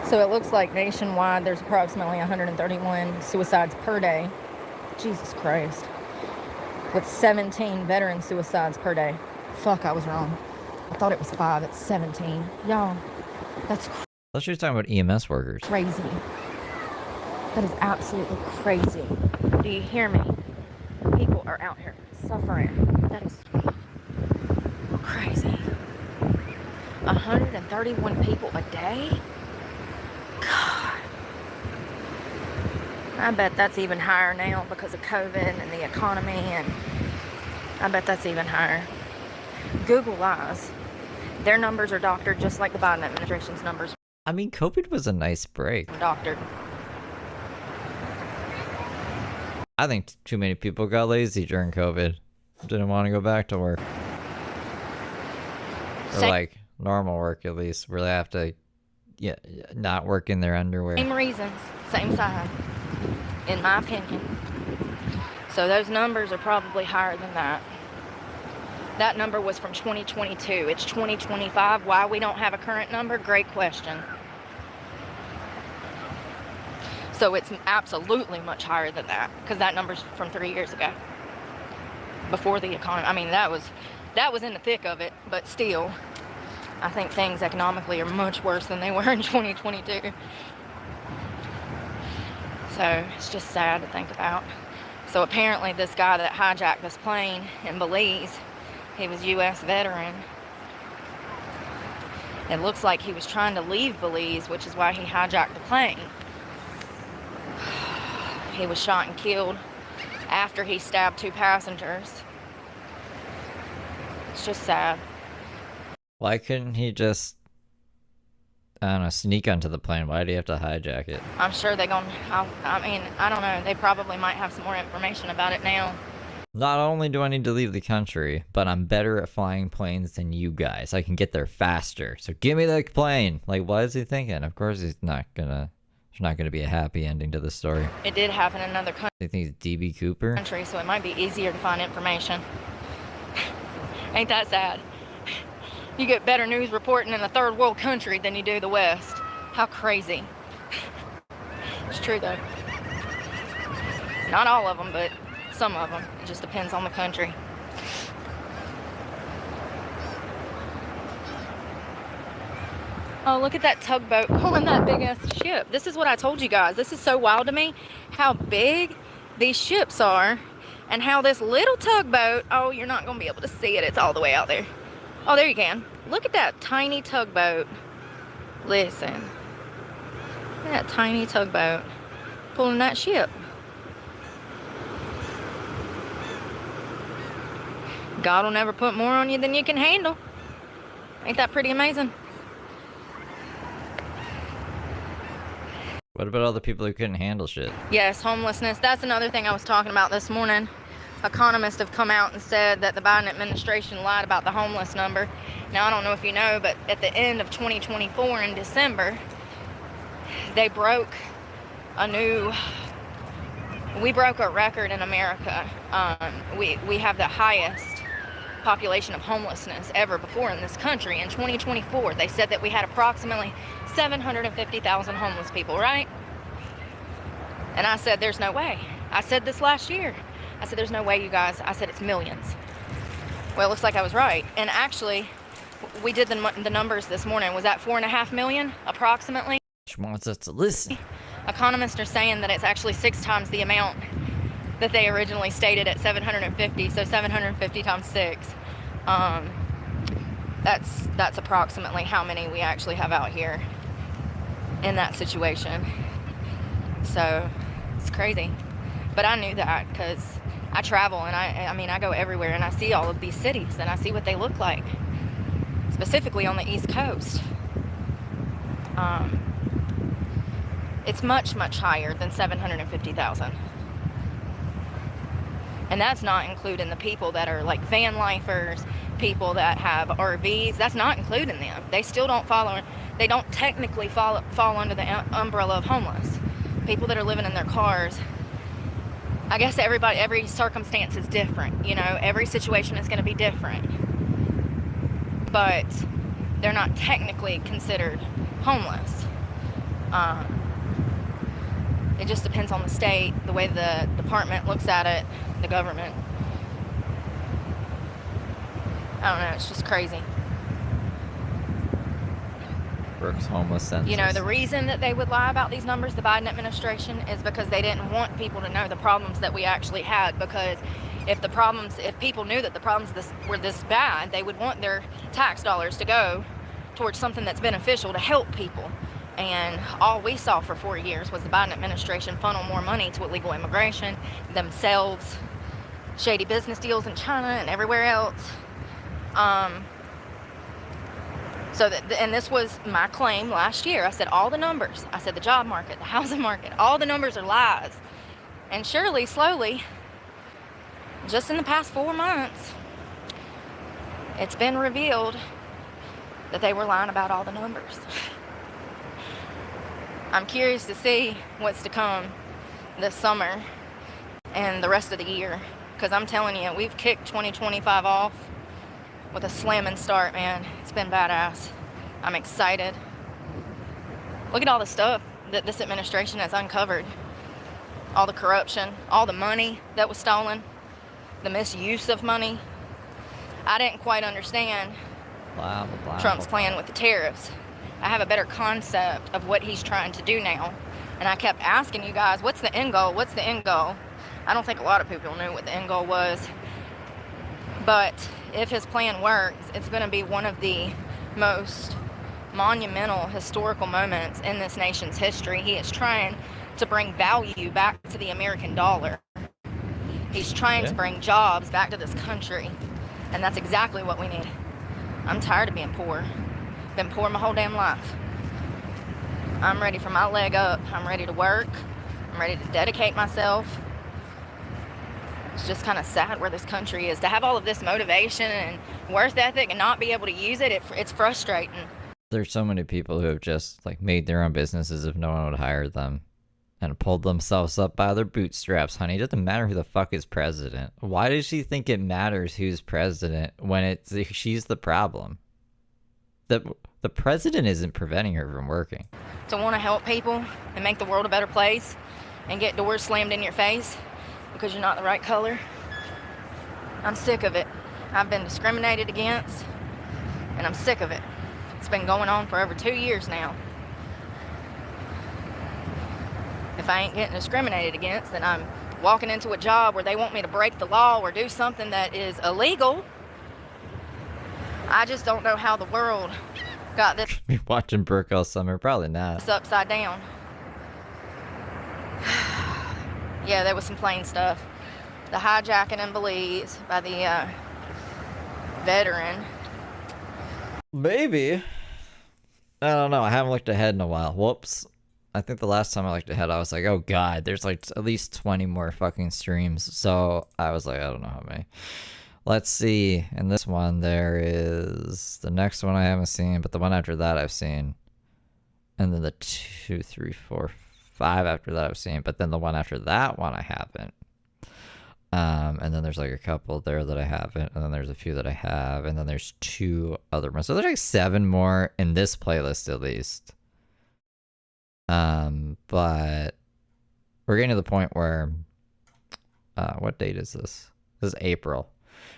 So it looks like nationwide there's approximately 131 suicides per day. Jesus Christ. With 17 veteran suicides per day. Fuck, I was wrong. I thought it was 5. It's 17. Y'all, that's Let's just talk about EMS workers. crazy. That is absolutely crazy. Do you hear me? People are out here suffering. That is crazy. 131 people a day? God. I bet that's even higher now because of COVID and the economy, and I bet that's even higher. Google lies. Their numbers are doctored just like the Biden administration's numbers I mean, COVID was a nice break. are doctored. I think too many people got lazy during COVID. Didn't want to go back to work. Or Same- like normal work at least, where they have to not work in their underwear. Same reasons, same side, in my opinion. So those numbers are probably higher than that. That number was from 2022. It's 2025. Why we don't have a current number? Great question. So it's absolutely much higher than that, because that number's from 3 years ago, before the economy. I mean, that was in the thick of it, but still, I think things economically are much worse than they were in 2022. So it's just sad to think about. So apparently this guy that hijacked this plane in Belize, he was U.S. veteran. It looks like he was trying to leave Belize, which is why he hijacked the plane. He was shot and killed after he stabbed 2 passengers. It's just sad. Why couldn't he just, I don't know, sneak onto the plane? Why do you have to hijack it? I'm sure they're going to, I mean, I don't know. They probably might have some more information about it now. Not only do I need to leave the country, but I'm better at flying planes than you guys. I can get there faster. So give me the plane. Like, what is he thinking? Of course there's not gonna be a happy ending to the story. It did happen in another You think he's DB Cooper? country, so it might be easier to find information. Ain't that sad? You get better news reporting in a third world country than you do the West. How crazy. It's true though. Not all of them, but some of them. It just depends on the country. Oh, look at that tugboat pulling that big ass ship. This is what I told you guys. This is so wild to me, how big these ships are, and how this little tugboat, oh, you're not going to be able to see it. It's all the way out there. Oh, there you can. Look at that tiny tugboat. Listen. Look at that tiny tugboat pulling that ship. God will never put more on you than you can handle. Ain't that pretty amazing? What about all the people who couldn't handle shit? Yes, homelessness. That's another thing I was talking about this morning. Economists have come out and said that the Biden administration lied about the homeless number. Now, I don't know if you know, but at the end of 2024 in December, they broke we broke a record in America. We have the highest population of homelessness ever before in this country. In 2024, they said that we had approximately 750,000 homeless people, right? And I said, there's no way. I said this last year. I said, there's no way, you guys. I said, it's millions. Well, it looks like I was right. And actually, we did the numbers this morning. Was that 4.5 million, approximately? She wants us to listen. Economists are saying that it's actually 6 times the amount that they originally stated at 750. So 750 times 6. That's approximately how many we actually have out here in that situation. So it's crazy. But I knew that because I travel and I mean I go everywhere and I see all of these cities and I see what they look like, specifically on the East Coast. It's much, much higher than 750,000. And that's not including the people that are like van lifers, people that have RVs. That's not including them. They still don't they don't technically fall under the umbrella of homeless. People that are living in their cars. I guess every circumstance is different, you know, every situation is going to be different. But they're not technically considered homeless. It just depends on the state, the way the department looks at it, the government. I don't know, it's just crazy. Brooke's homeless census. You know, the reason that they would lie about these numbers, the Biden administration, is because they didn't want people to know the problems that we actually had. Because if people knew that the problems were this bad, they would want their tax dollars to go towards something that's beneficial to help people. And all we saw for 4 years was the Biden administration funnel more money to illegal immigration, themselves, shady business deals in China and everywhere else. And this was my claim last year. I said all the numbers. I said the job market, the housing market, all the numbers are lies. And surely, slowly, just in the past 4 months, it's been revealed that they were lying about all the numbers. I'm curious to see what's to come this summer and the rest of the year. Because I'm telling you, we've kicked 2025 off with a slamming start, man. It's been badass. I'm excited. Look at all the stuff that this administration has uncovered. All the corruption, all the money that was stolen, the misuse of money. I didn't quite understand Trump's plan with the tariffs. I have a better concept of what he's trying to do now. And I kept asking you guys, what's the end goal? What's the end goal? I don't think a lot of people knew what the end goal was. But if his plan works, it's going to be one of the most monumental historical moments in this nation's history. He is trying to bring value back to the American dollar. He's trying to bring jobs back to this country. And that's exactly what we need. I'm tired of being poor. Been poor my whole damn life. I'm ready for my leg up. I'm ready to work. I'm ready to dedicate myself. It's just kind of sad where this country is. To have all of this motivation and worth ethic and not be able to use it, it's frustrating. There's so many people who have just like made their own businesses if no one would hire them and pulled themselves up by their bootstraps, honey. It doesn't matter who the fuck is president. Why does she think it matters who's president when she's the problem? The president isn't preventing her from working. To want to help people and make the world a better place and get doors slammed in your face because you're not the right color. I'm sick of it. I've been discriminated against, and I'm sick of it. It's been going on for over 2 years now. If I ain't getting discriminated against, then I'm walking into a job where they want me to break the law or do something that is illegal. I just don't know how the world got this. Be watching Brooke all summer, probably not. It's upside down. Yeah, there was some plain stuff. The hijacking in Belize by the veteran. Maybe. I don't know. I haven't looked ahead in a while. Whoops. I think the last time I looked ahead, I was like, oh god, there's like at least 20 more fucking streams. So I was like, I don't know how many. Let's see. In this one, there is the next one I haven't seen, but the one after that I've seen. And then the 2, 3, 4, 5 after that I've seen. But then the one after that one I haven't. And then there's like a couple there that I haven't. And then there's a few that I have. And then there's 2 other ones. So there's like 7 more in this playlist at least. But we're getting to the point where, what date is this? This is April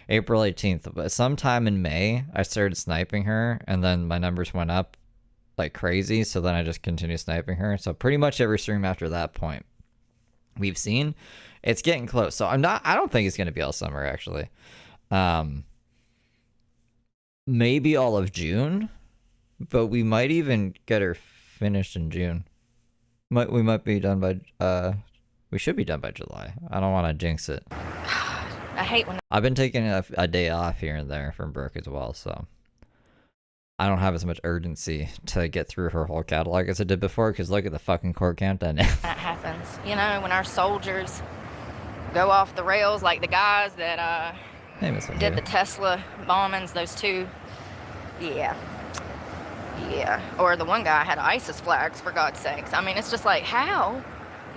18th. But sometime in May, I started sniping her, and then my numbers went up like crazy. So then I just continued sniping her. So pretty much every stream after that point we've seen, it's getting close. So I don't think it's going to be all summer actually. Maybe all of June, but we might even get her finished in June. We might be done by, we should be done by July. I don't want to jinx it. I hate when I've been taking a day off here and there from Brooke as well, so I don't have as much urgency to get through her whole catalog as I did before, because look at the fucking court countdown now. that happens. You know, when our soldiers go off the rails, like the guys that Hey, Miss did Andrea. the Tesla bombings, those two. Yeah. Yeah. Or the one guy had ISIS flags, for God's sakes. I mean, it's just like, how?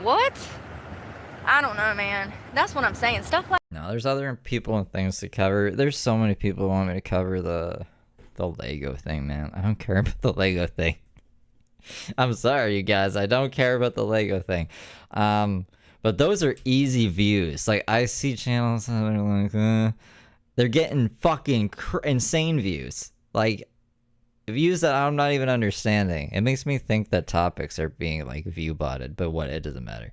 What? I don't know, man. That's what I'm saying. Stuff like No, there's other people and things to cover. There's so many people who want me to cover the Lego thing, man. I don't care about the Lego thing. I'm sorry, you guys. I don't care about the Lego thing. But those are easy views. Like, I see channels that are like, they're getting fucking insane views. Like, views that I'm not even understanding. It makes me think that topics are being, like, view botted, but what? It doesn't matter.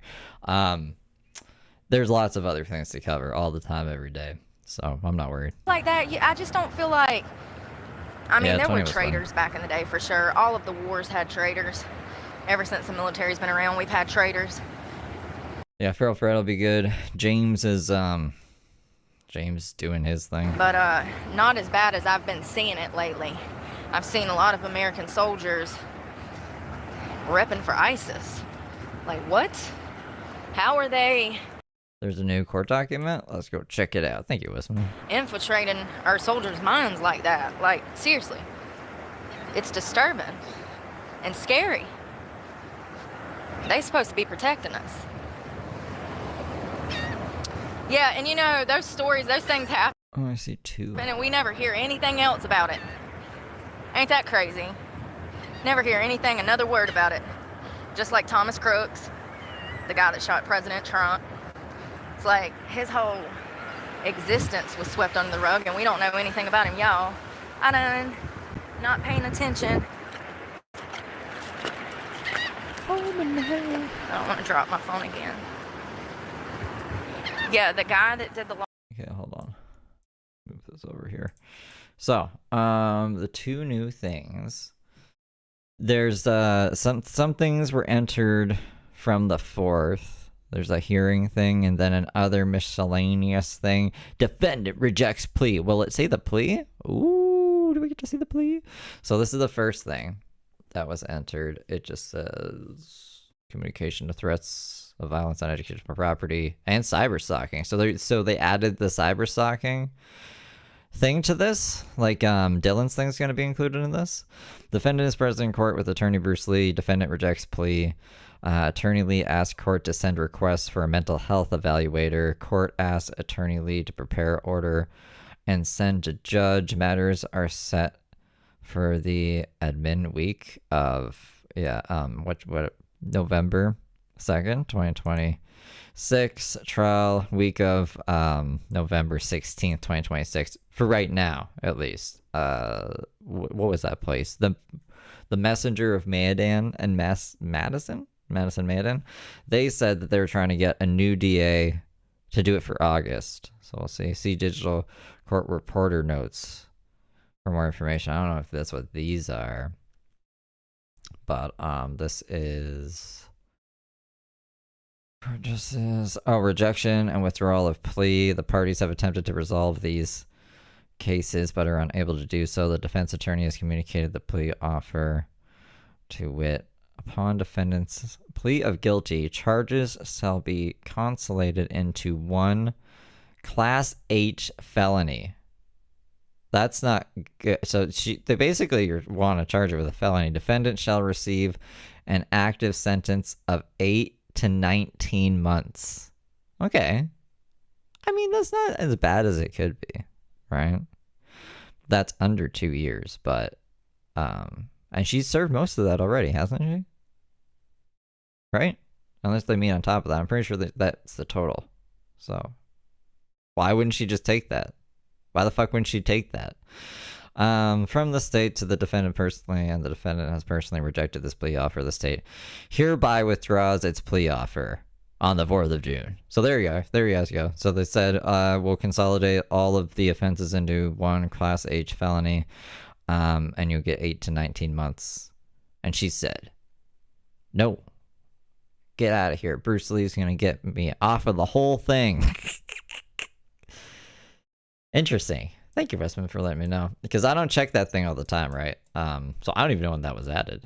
There's lots of other things to cover all the time, every day. So, I'm not worried. that, I just don't feel like... I mean, Yeah, there Tony were was traitors back in the day, for sure. All of the wars had traitors. Ever since the military's been around, we've had traitors. Yeah, Feral Fred will be good. James is, James doing his thing. But not as bad as I've been seeing it lately. I've seen a lot of American soldiers repping for ISIS. Like, what? How are they There's a new court document. Let's go check it out. Thank you, Wisman. infiltrating our soldiers' minds like that? Like, seriously. It's disturbing and scary. They're supposed to be protecting us. Yeah, and you know, those stories, those things happen, Oh, I see two. and we never hear anything else about it. Ain't that crazy? Never hear anything, another word about it. Just like Thomas Crooks, the guy that shot President Trump. It's like his whole existence was swept under the rug, and we don't know anything about him, y'all. I done not paying attention. I don't want to drop my phone again. Yeah, the guy that did the... Okay, hold on. Move this over here. So, the two new things. There's some things were entered from the 4th. There's a hearing thing, and then an other miscellaneous thing. Defendant rejects plea. Will it say the plea? Ooh, do we get to see the plea? So this is the first thing that was entered. It just says communication to threats of violence on educational property and cyber stalking. So they added the cyber stalking thing to this. Like, Dylan's thing's going to be included in this. Defendant is present in court with attorney Bruce Lee. Defendant rejects plea. Attorney Lee asked court to send requests for a mental health evaluator. Court asked Attorney Lee to prepare order and send to judge. Matters are set for the admin week of November 2nd, 2026. Trial week of November 16th, 2026. For right now, at least. What was that place? The Messenger of Madan and Madison Madan. They said that they were trying to get a new DA to do it for August. So we'll see. See digital court reporter notes for more information. I don't know if that's what these are, but this is rejection and withdrawal of plea. The parties have attempted to resolve these cases but are unable to do so. The defense attorney has communicated the plea offer to wit. Upon defendant's plea of guilty, charges shall be consolidated into one Class H felony. That's not good. So they basically want to charge it with a felony. Defendant shall receive an active sentence of 8 to 19 months. Okay. I mean, that's not as bad as it could be, right? That's under 2 years, but and she's served most of that already, hasn't she? Right? Unless they mean on top of that. I'm pretty sure that's the total. So why wouldn't she just take that? Why the fuck wouldn't she take that? From the state to the defendant personally, and the defendant has personally rejected this plea offer. The state hereby withdraws its plea offer on the 4th of June. So there you go. There you guys go. So they said, we'll consolidate all of the offenses into one Class H felony, and you'll get 8 to 19 months. And she said, no. Get out of here. Bruce Lee's going to get me off of the whole thing. Interesting. Thank you, Westman, for letting me know. Because I don't check that thing all the time, right? So I don't even know when that was added.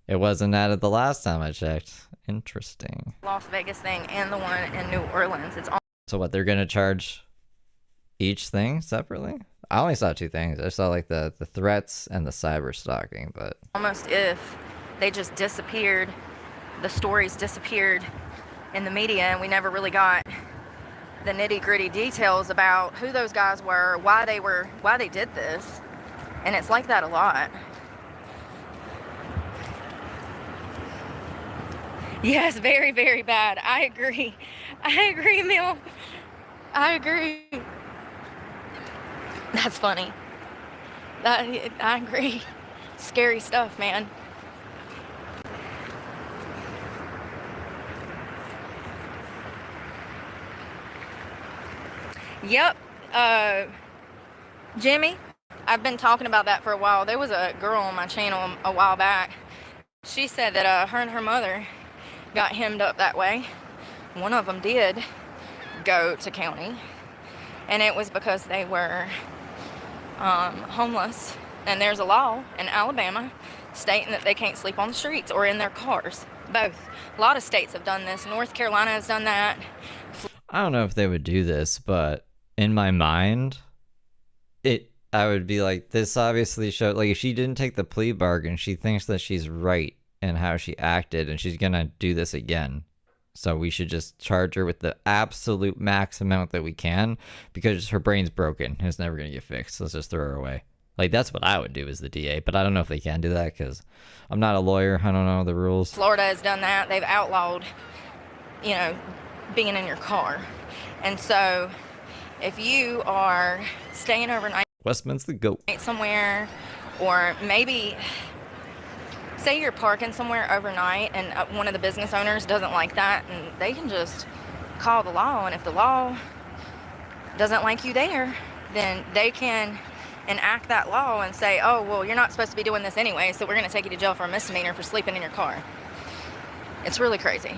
It wasn't added the last time I checked. Interesting. Las Vegas thing and the one in New Orleans. It's So what, they're gonna charge each thing separately? I only saw 2 things. I saw like the threats and the cyber stalking, but Almost if they just disappeared, the stories disappeared in the media, and we never really got the nitty-gritty details about who those guys were, why they did this. And it's like that a lot. Yes, very, very bad. I agree. I agree, Mil. I agree. That's funny. I agree. Scary stuff, man. Yep. Jimmy, I've been talking about that for a while. There was a girl on my channel a while back. She said that her and her mother got hemmed up that way. One of them did go to county, and it was because they were homeless. And there's a law in Alabama stating that they can't sleep on the streets or in their cars. Both. A lot of states have done this. North Carolina has done that. I don't know if they would do this, but in my mind, I would be like, this obviously showed, like, if she didn't take the plea bargain, she thinks that she's right in how she acted, and she's gonna do this again. So we should just charge her with the absolute max amount that we can, because her brain's broken and it's never gonna get fixed. Let's just throw her away. Like, that's what I would do as the DA, but I don't know if they can do that because I'm not a lawyer. I don't know the rules. Florida has done that. They've outlawed, being in your car. And so if you are staying overnight Westminster, go somewhere, or maybe say you're parking somewhere overnight and one of the business owners doesn't like that, and they can just call the law, and if the law doesn't like you there, then they can enact that law and say, oh, well, you're not supposed to be doing this anyway, so we're going to take you to jail for a misdemeanor for sleeping in your car. It's really crazy.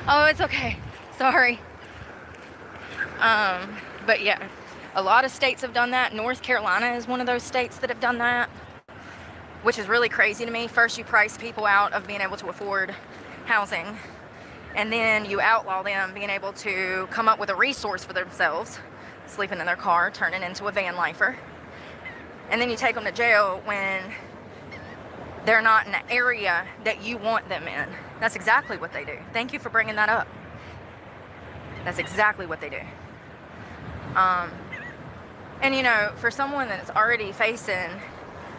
Oh, it's okay. Sorry. But yeah, a lot of states have done that. North Carolina is one of those states that have done that, which is really crazy to me. First, you price people out of being able to afford housing, and then you outlaw them being able to come up with a resource for themselves, sleeping in their car, turning into a van lifer. And then you take them to jail when they're not in the area that you want them in. That's exactly what they do. Thank you for bringing that up. That's exactly what they do. And for someone that's already facing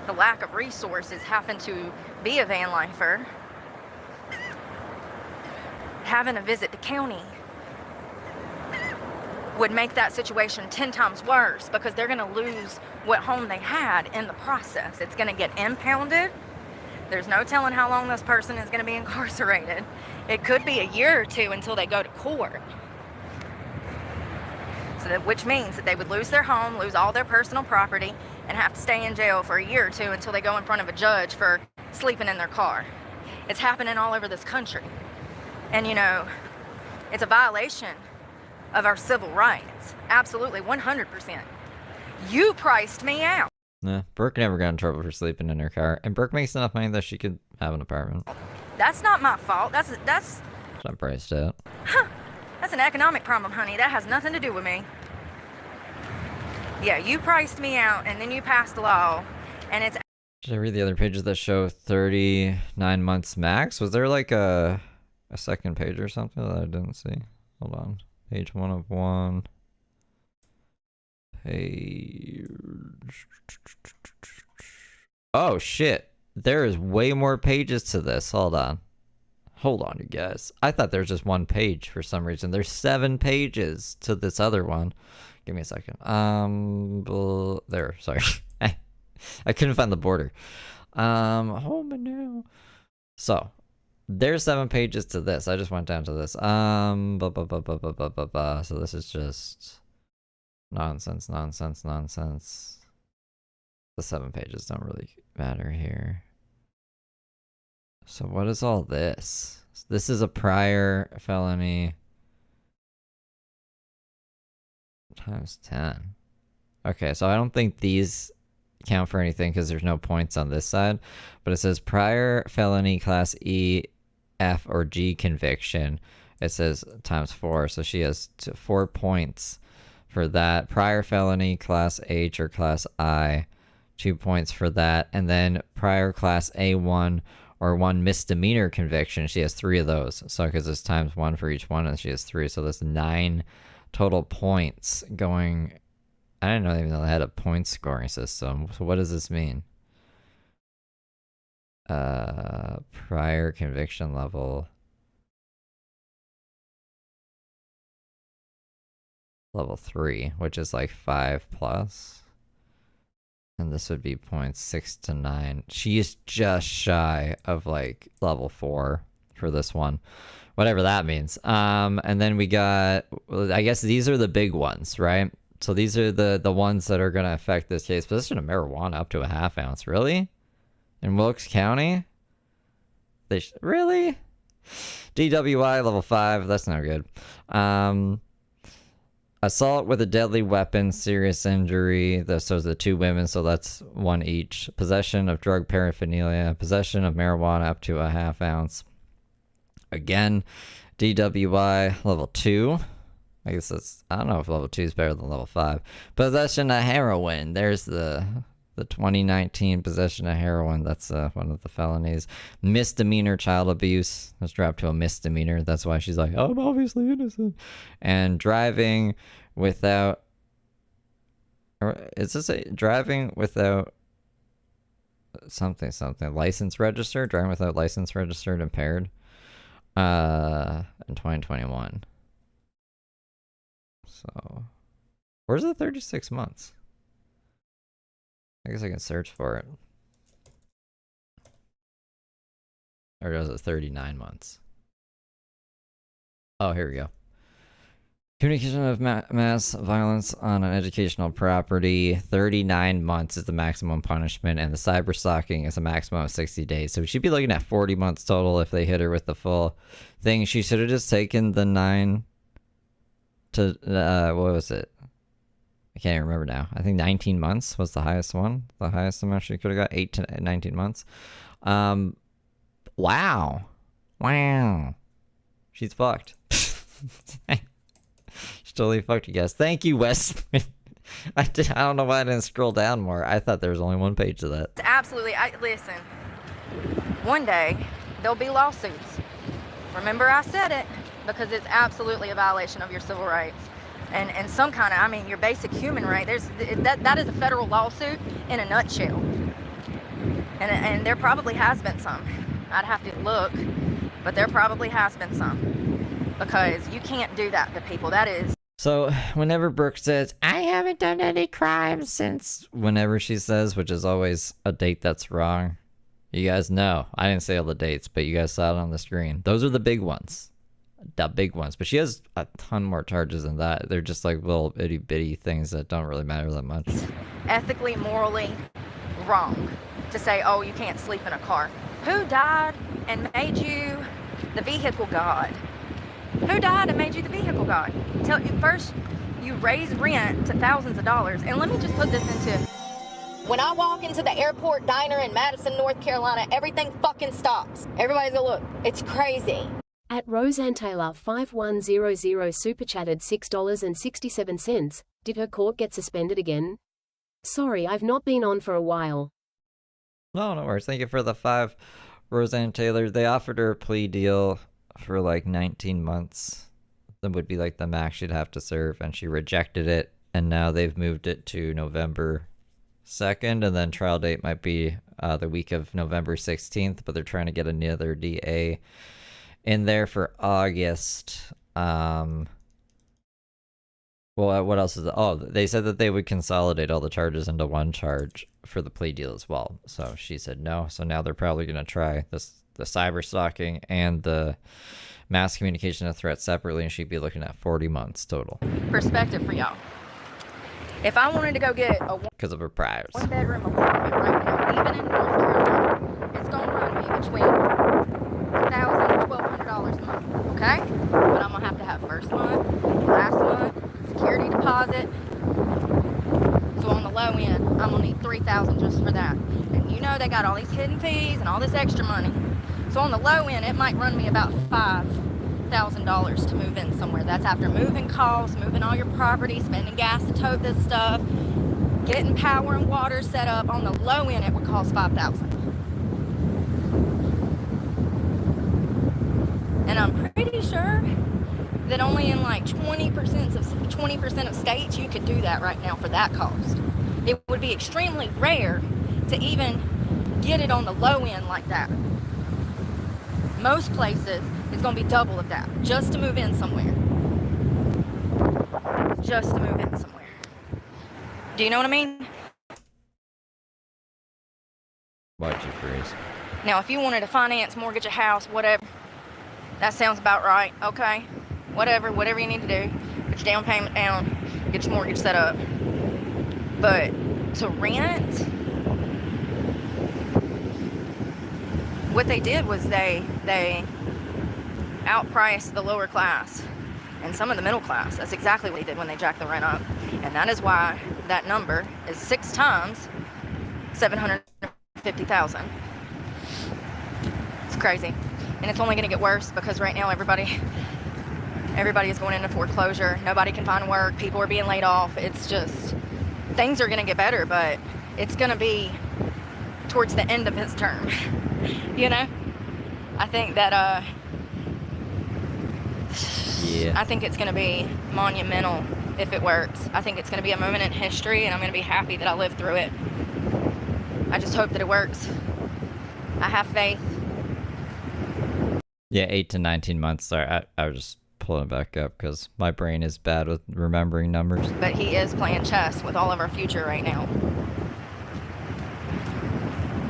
the lack of resources, having to be a van lifer, having a visit to county would make that situation 10 times worse, because they're going to lose what home they had in the process. It's going to get impounded. There's no telling how long this person is going to be incarcerated. It could be a year or 2 until they go to court. Which means that they would lose their home, lose all their personal property, and have to stay in jail for a year or 2 until they go in front of a judge for sleeping in their car. It's happening all over this country. And it's a violation of our civil rights. Absolutely, 100%. You priced me out. Yeah, Brooke never got in trouble for sleeping in her car, and Brooke makes enough money that she could have an apartment. That's not my fault. That's So I'm priced out. That's an economic problem, honey. That has nothing to do with me. Yeah, you priced me out, and then you passed a law, and it's... Should I read the other pages that show 39 months max? Was there like a second page or something that I didn't see? Hold on. Page 1 of 1. Page... Oh, shit. There is way more pages to this. Hold on, you guys. I thought there was just 1 page for some reason. There's 7 pages to this other one. Give me a second. There. Sorry. I couldn't find the border. Home and now. So, there's 7 pages to this. I just went down to this. So this is just nonsense. The 7 pages don't really matter here. So what is all this? This is a prior felony times 10. Okay, so I don't think these count for anything because there's no points on this side, but it says prior felony class E, F, or G conviction it says times 4. So she has 4 points for that. Prior felony, class H or class I, 2 points for that. And then prior class A1 or 1 misdemeanor conviction, she has 3 of those. So because it's times 1 for each one, and she has 3. So that's 9 total points going. I didn't even know they had a point scoring system. So what does this mean? Prior conviction level. Level 3, which is like 5 plus. And this would be points 6 to 9. She is just shy of like level 4 for this one. Whatever that means. And then we got, I guess these are the big ones, right? So these are the ones that are going to affect this case. Possession of marijuana up to a half ounce. Really? In Wilkes County? Really? DWI level 5. That's no good. Assault with a deadly weapon, serious injury. Those are the 2 women, so that's 1 each. Possession of drug paraphernalia. Possession of marijuana up to a half ounce. Again, DWI level 2. I guess that's, I don't know if level 2 is better than level 5. Possession of heroin. There's the 2019 possession of heroin. That's one of the felonies. Misdemeanor child abuse. Let's drop to a misdemeanor. That's why she's like, oh, I'm obviously innocent. And driving without, or is this driving without something, license registered? Driving without license registered impaired in 2021. So, where's the 36 months? I guess I can search for it. Or does it 39 months? Oh, here we go. Communication of mass violence on an educational property. 39 months is the maximum punishment, and the cyber stalking is a maximum of 60 days. So we should be looking at 40 months total if they hit her with the full thing. She should have just taken the 9 to, what was it? I can't even remember now. I think 19 months was the highest one. The highest amount she could have got, 8 to 19 months. Wow. She's fucked. She's totally fucked, you guys. Thank you, Wes. I don't know why I didn't scroll down more. I thought there was only 1 page of that. Absolutely. Listen, one day there'll be lawsuits. Remember I said it, because it's absolutely a violation of your civil rights. And some kind of, I mean, your basic human right. That is a federal lawsuit in a nutshell. And there probably has been some. I'd have to look, but there probably has been some. Because you can't do that to people. That is. So whenever Brooke says, I haven't done any crimes since, whenever she says, which is always a date that's wrong, you guys know. I didn't say all the dates, but you guys saw it on the screen. Those are the big ones. The big ones, but she has a ton more charges than that. They're just like little itty bitty things that don't really matter that much. Ethically, morally wrong to say, oh, you can't sleep in a car. Who died and made you the vehicle god? Who died and made you the vehicle god? Tell you first, you raise rent to thousands of dollars, and let me just put this into. When I walk into the airport diner in Madison, North Carolina, everything fucking stops. Everybody's gonna look. It's crazy. At Roseanne Taylor 5100 super chatted $6.67. Did her court get suspended again? Sorry, I've not been on for a while. No worries. Thank you for the 5, Roseanne Taylor. They offered her a plea deal for like 19 months. That would be like the max she'd have to serve, and she rejected it. And now they've moved it to November 2nd, and then trial date might be the week of November 16th, but they're trying to get another DA in there for August. Well, what else is it? Oh, they said that they would consolidate all the charges into 1 charge for the plea deal as well. So she said no. So now they're probably going to try the cyber stalking and the mass communication of threat separately, and she'd be looking at 40 months total. Perspective for y'all. If I wanted to go get a because of her priors. 1-bedroom apartment right now, even in North Carolina, it's going to run me between $1,000 and $1,200 a month, okay? But I'm going to have first month, last month, security deposit. So on the low end, I'm going to need $3,000 just for that. And you know they got all these hidden fees and all this extra money. So on the low end, it might run me about $5,000 $5,000 to move in somewhere. That's after moving costs, moving all your property, spending gas to tow this stuff, getting power and water set up. On the low end, it would cost $5,000. And I'm pretty sure that only in like 20% of states you could do that right now for that cost. It would be extremely rare to even get it on the low end like that. Most places it's going to be double of that just to move in somewhere. Just to move in somewhere. Do you know what I mean? Why'd you freeze? Now, if you wanted to finance, mortgage a house, whatever, that sounds about right. Okay, whatever you need to do, put your down payment down, get your mortgage set up. But to rent, what they did was they outpriced the lower class and some of the middle class. That's exactly what they did when they jacked the rent up. And that is why that number is 6 times 750,000. It's crazy. And it's only going to get worse because right now everybody is going into foreclosure. Nobody can find work. People are being laid off. It's just, things are going to get better, but it's going to be towards the end of his term. You know? I think that, Yeah. I think it's going to be monumental if it works. I think it's going to be a moment in history, and I'm going to be happy that I lived through it. I just hope that it works. I have faith. Yeah, 8 to 19 months. Sorry, I was just pulling it back up because my brain is bad with remembering numbers. But he is playing chess with all of our future right now.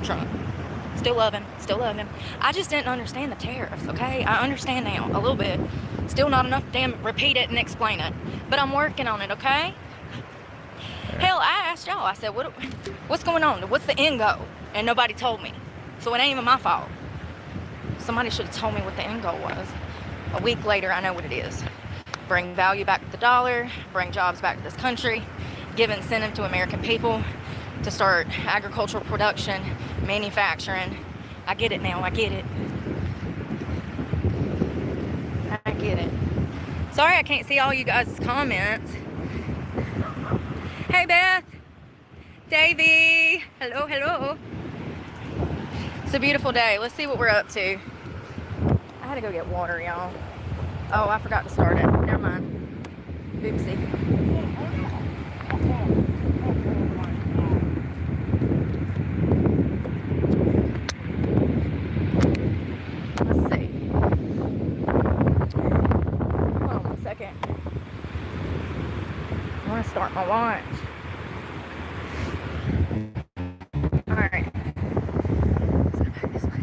Trump. Still love him. Still love him. I just didn't understand the tariffs, okay? I understand now, a little bit. Still not enough to damn repeat it and explain it. But I'm working on it, okay? Hell, I asked y'all. I said, what's going on? What's the end goal? And nobody told me. So it ain't even my fault. Somebody should have told me what the end goal was. A week later, I know what it is. Bring value back to the dollar, bring jobs back to this country, give incentive to American people to start agricultural production, manufacturing. I get it now, I get it. I get it. Sorry I can't see all you guys' comments. Hey Beth, Davey, hello, hello. It's a beautiful day. Let's see what we're up to. I had to go get water, y'all. Oh, I forgot to start it. Never mind. Oopsie. Let's see. Hold on 1 second. I want to start my watch. Alright. Let's go back this way.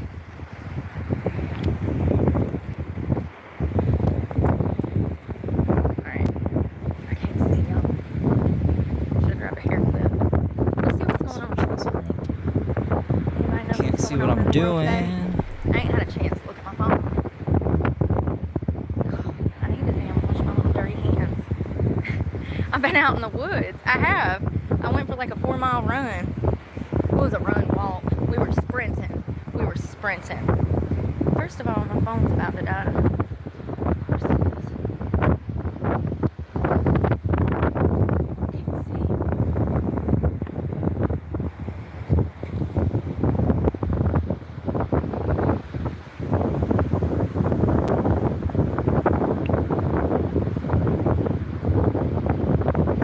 Alright. I can't see y'all. Should have grabbed a hair clip. Let's see what's going on. Anybody know Can't what's see going what on in I'm the world doing. today? I ain't had a chance to look at my phone. I need to damn wash my little dirty hands. I've been out in the woods. I have. I went for like a 4-mile run. It was a run walk. We were sprinting. First of all, my phone's about to die. Of course it is. Can't see.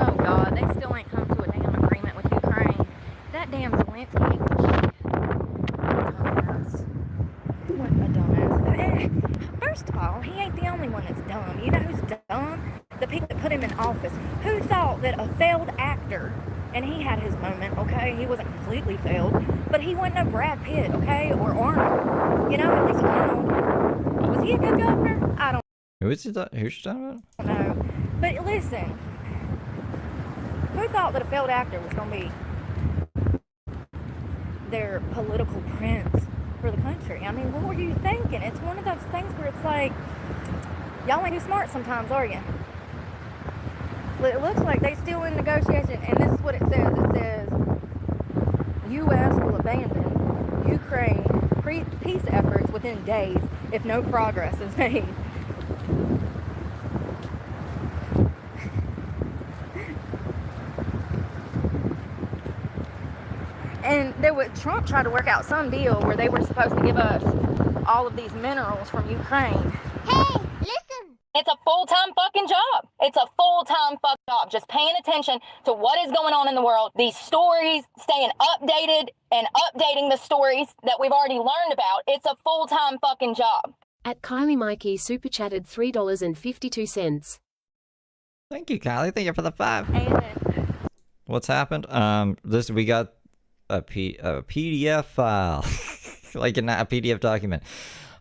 Oh God, they still ain't come to a damn agreement with Ukraine. That damn Zelensky ain't shit. Dumbass. What a dumbass. First of all, he ain't the only one that's dumb. You know who's dumb? The people that put him in office. Who thought that a failed actor, and he had his moment, okay? He wasn't completely failed, but he wasn't no Brad Pitt, okay? Or Arnold. You know, at least Arnold. Was he a good governor? I don't Who's she talking about? know. But listen, who thought that a failed actor was going to be their political prince for the country? I mean, what were you thinking? It's one of those things where it's like, y'all ain't too smart sometimes, are you? It looks like they still in negotiation, and this is what it says. It says, U.S. will abandon Ukraine peace efforts within days if no progress is made. And Trump tried to work out some deal where they were supposed to give us all of these minerals from Ukraine. Hey, listen. It's a full-time fucking job. It's a full-time fucking job. Just paying attention to what is going on in the world. These stories, staying updated and updating the stories that we've already learned about. It's a full-time fucking job. At Kylie Mikey super chatted $3.52. Thank you, Kylie. Thank you for the 5. And What's happened? We got a PDF file, like a PDF document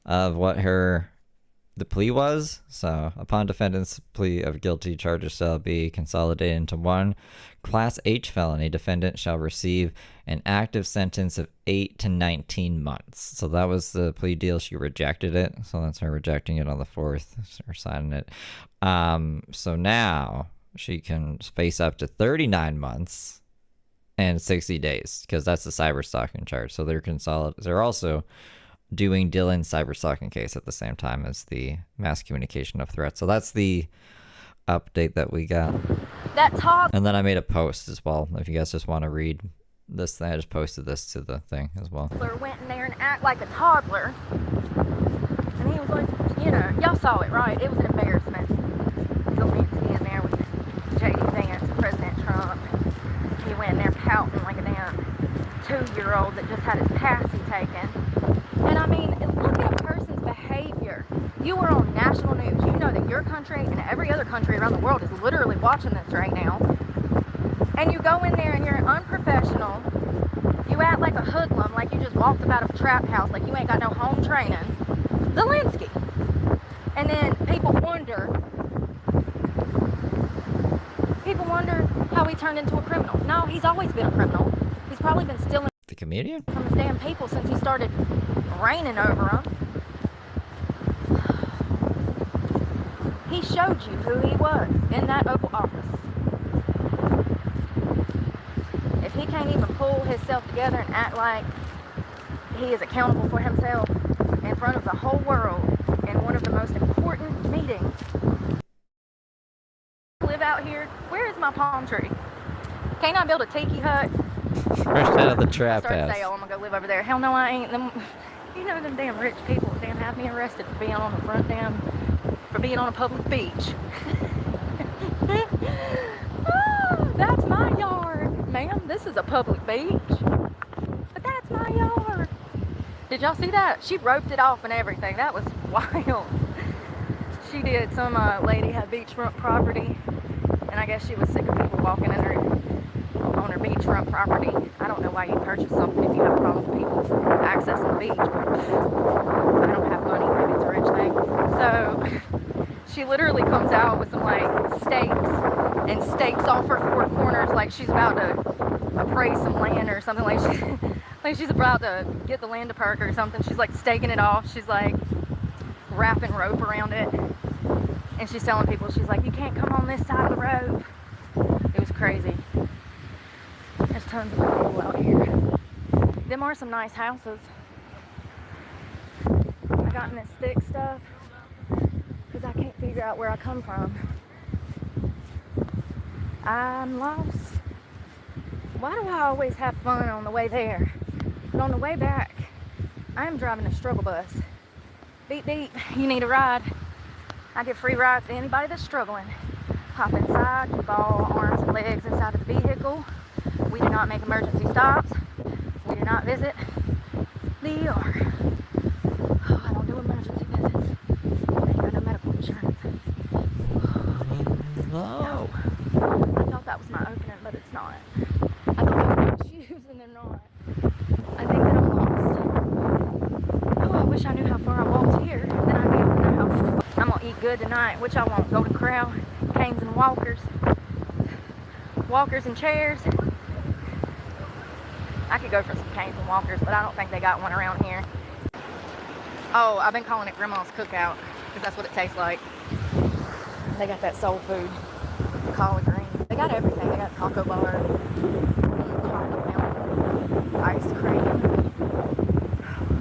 of what the plea was. So, upon defendant's plea of guilty, charges shall be consolidated into one Class H felony. Defendant shall receive an active sentence of 8 to 19 months. So that was the plea deal. She rejected it. So that's her rejecting it on the 4th, or signing it. So now she can face up to 39 months and 60 days, because that's the cyberstalking charge. So they're also doing Dylan's cyberstalking case at the same time as the mass communication of threats. So that's the update that we got. that toddler And then I made a post as well. If you guys just want to read this thing, I just posted this to the thing as well. went in there and acted like a toddler. And he was like, y'all saw it, right? It was an embarrassment. Zelensky in there with J.D. Vance and President Trump. He went in there pouting like a damn 2-year-old that just had his passy taken. And I mean, look at a person's behavior. You are on national news. You know that your country and every other country around the world is literally watching this right now. And you go in there and you're unprofessional. You act like a hoodlum, like you just walked out of a trap house, like you ain't got no home training. Zelensky. And then people wonder how he turned into a criminal. No, he's always been a criminal. He's probably been stealing The comedian? from his damn people since he started reigning over them. He showed you who he was in that Oval Office. If he can't even pull himself together and act like he is accountable for himself in front of the whole world in one of the most important meetings. Live out here. Where is my palm tree? Can't I build a tiki hut? Fresh out of the trap Start to house. say, oh, I'm gonna go live over there. Hell no, I ain't. Them damn rich people damn have me arrested for being on a public beach. Oh, that's my yard, ma'am. This is a public beach, but that's my yard. Did y'all see that? She roped it off and everything. That was wild. She did. Some lady had beachfront property, and I guess she was sick of people walking in on her beachfront property. I don't know why you purchase something if you have a problem with people accessing the beach, but I don't have money. Maybe it's a rich thing. So she literally comes out with some stakes off her 4 corners, like she's about to appraise some land or something, like she's about to get the land to perk or something. She's like staking it off. She's like wrapping rope around it, and she's telling people, she's like, you can't come on this side of the rope. It was crazy. There's tons of people out here. Them are some nice houses. I got in this thick stuff because I can't figure out where I come from. I'm lost. Why do I always have fun on the way there? But on the way back, I'm driving a struggle bus. Beep beep, you need a ride. I give free rides to anybody that's struggling. Hop inside, keep all arms and legs inside of the vehicle. We do not make emergency stops. We do not visit the ER. Oh, I don't do emergency visits. I ain't got no medical insurance. No. I thought that was my opening, but it's not. I thought that was my shoes, and they're not. I think that I'm lost. Oh, I wish I knew how far I walked here. Then I'd be able to know how I'm gonna eat good tonight, which I won't. Golden Corral, canes and walkers. Walkers and chairs. I could go for some canes and walkers, but I don't think they got one around here. Oh, I've been calling it Grandma's Cookout, because that's what it tastes like. They got that soul food, collard greens. They got everything. They got taco bar, chocolate milk, ice cream.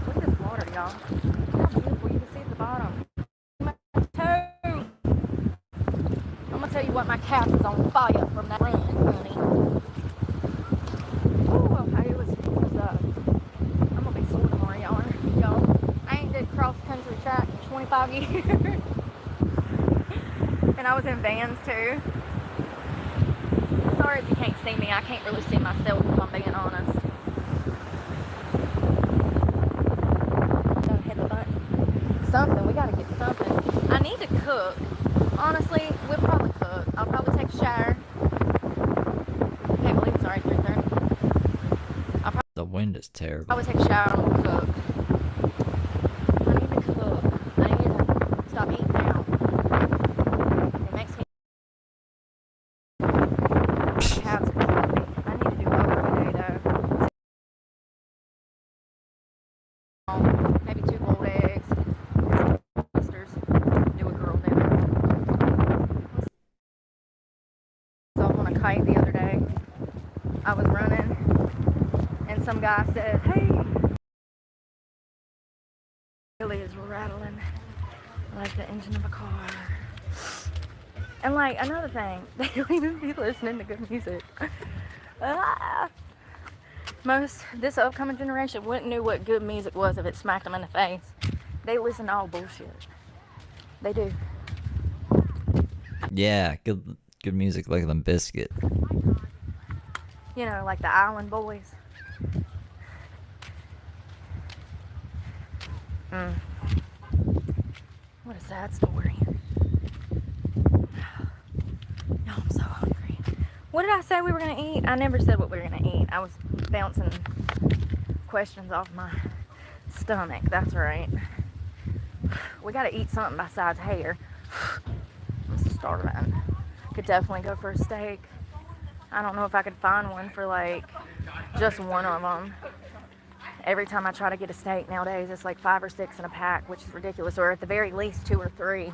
Look at this water, y'all. How beautiful. You can see at the bottom. My toes. what, my calf is on fire from that run, honey. Ooh, okay, it was I'm gonna be sore tomorrow, y'all. I ain't did cross country track in 25 years. And I was in Vans too. Sorry if you can't see me. I can't really see myself if I'm being honest. Don't hit the button. Something. We gotta get something. I need to cook. Honestly, we'll probably cook. I'll probably take a shower. Can't believe it's already 3:30. The wind is terrible. I would take a shower and we'll cook. I need to cook. I need to stop eating now. It makes me calves are killing me. I need to do both every day though. Maybe 2 boiled eggs. Oysters. Do a girl dinner. I was off on a kite the other day. I was running. And some guy said, hey, really is rattling like the engine of a car. And like another thing, they don't even be listening to good music. This upcoming generation wouldn't know what good music was if it smacked them in the face. They listen to all bullshit. They do. Yeah, good music like Limp Bizkit. You know, like the Island Boys. What a sad story. Y'all, I'm so hungry. What did I say we were gonna eat? I never said what we were gonna eat. I was bouncing questions off my stomach. That's right. We gotta eat something besides hair. I'm starving. Could definitely go for a steak. I don't know if I could find one for like just one of them. Every time I try to get a steak nowadays, it's like 5 or 6 in a pack, which is ridiculous, or at the very least 2 or 3.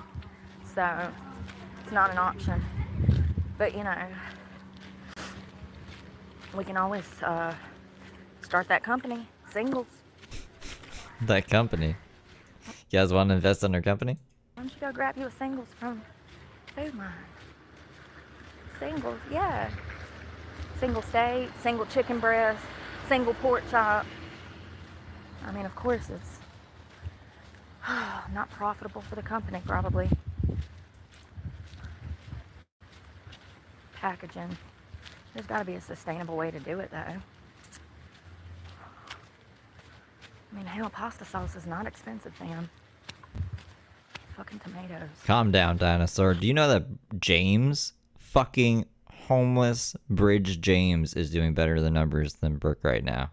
So it's not an option. But you know, we can always start that company, Singles. That company. You guys want to invest in our company? Why don't you go grab you a Singles from Food Mart? Singles, yeah. Single steak, single chicken breast, single pork chop. I mean, of course, it's not profitable for the company, probably. Packaging. There's got to be a sustainable way to do it, though. I mean, hell, pasta sauce is not expensive, fam. Fucking tomatoes. Calm down, dinosaur. Do you know that James, fucking homeless Bridge James, is doing better the numbers than Brooke right now?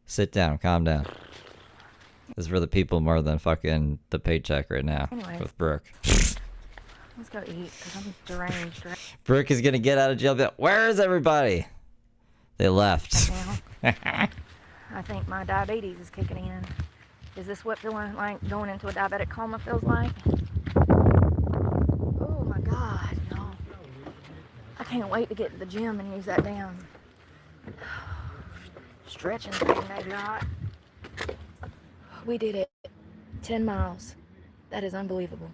Sit down, calm down. This is for the people more than fucking the paycheck right now. Anyways. With Brooke. Let's go eat, because I'm deranged right Brooke is gonna get out of jail. Where is everybody? They left. now. I think my diabetes is kicking in. Is this what feeling like going into a diabetic coma feels like? Oh my God, no. I can't wait to get to the gym and use that damn stretching thing they got. We did it. 10 miles. That is unbelievable.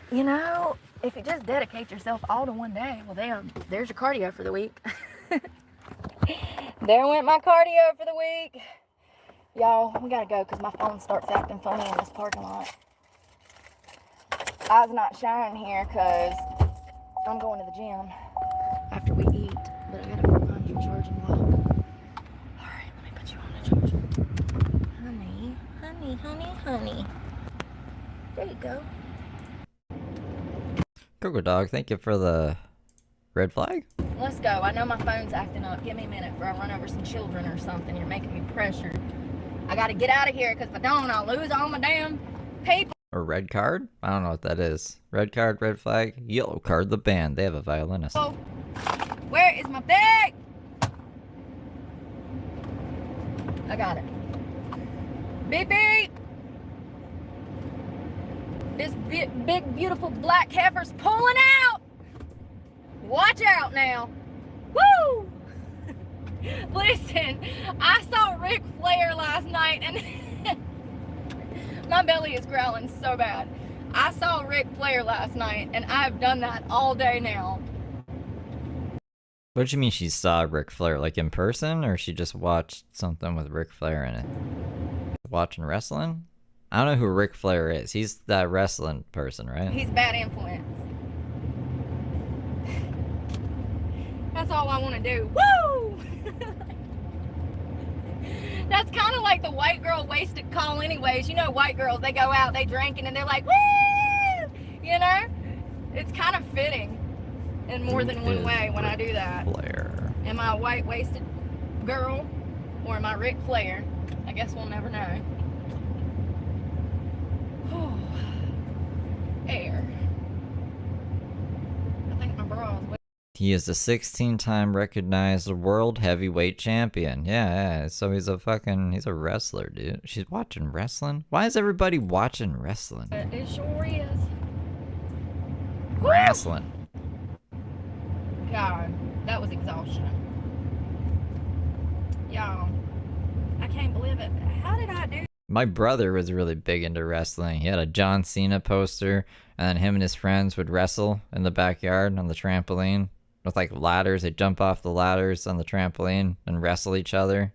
You know, if you just dedicate yourself all to one day, well, there's your cardio for the week. There went my cardio for the week. Y'all, we gotta go because my phone starts acting funny in this parking lot. Eyes not shining here because I'm going to the gym after we eat, but I gotta find your charging lock. Alright, let me put you on the charger. Honey. There you go. Coco Dog, thank you for the red flag. Let's go. I know my phone's acting up. Give me a minute before I run over some children or something. You're making me pressured. I gotta get out of here because if I don't, I'll lose all my damn people. Or red card? I don't know what that is. Red card, red flag, yellow card, the band. They have a violinist. Oh, where is my bag? I got it. Beep beep. This big beautiful black heifer's pulling out. Watch out now. Woo! Listen, I saw Ric Flair last night and my belly is growling so bad. I saw Ric Flair last night, and I've done that all day now. What do you mean she saw Ric Flair, like in person, or she just watched something with Ric Flair in it? Watching wrestling? I don't know who Ric Flair is. He's that wrestling person, right? He's bad influence. That's all I want to do. Woo! That's kind of like the white girl wasted call anyways. You know, white girls, they go out, they drinking, and they're like, woo! You know? It's kind of fitting in more than one way when I do that. Flair. Am I a white wasted girl or am I Ric Flair? I guess we'll never know. Air. I think my bra is wet. He is the 16-time recognized world heavyweight champion. Yeah, so he's a wrestler, dude. She's watching wrestling? Why is everybody watching wrestling? It sure is. Wrestling. God, that was exhaustion. Y'all, I can't believe it. How did I do? My brother was really big into wrestling. He had a John Cena poster, and then him and his friends would wrestle in the backyard on the trampoline with like ladders. They'd jump off the ladders on the trampoline and wrestle each other.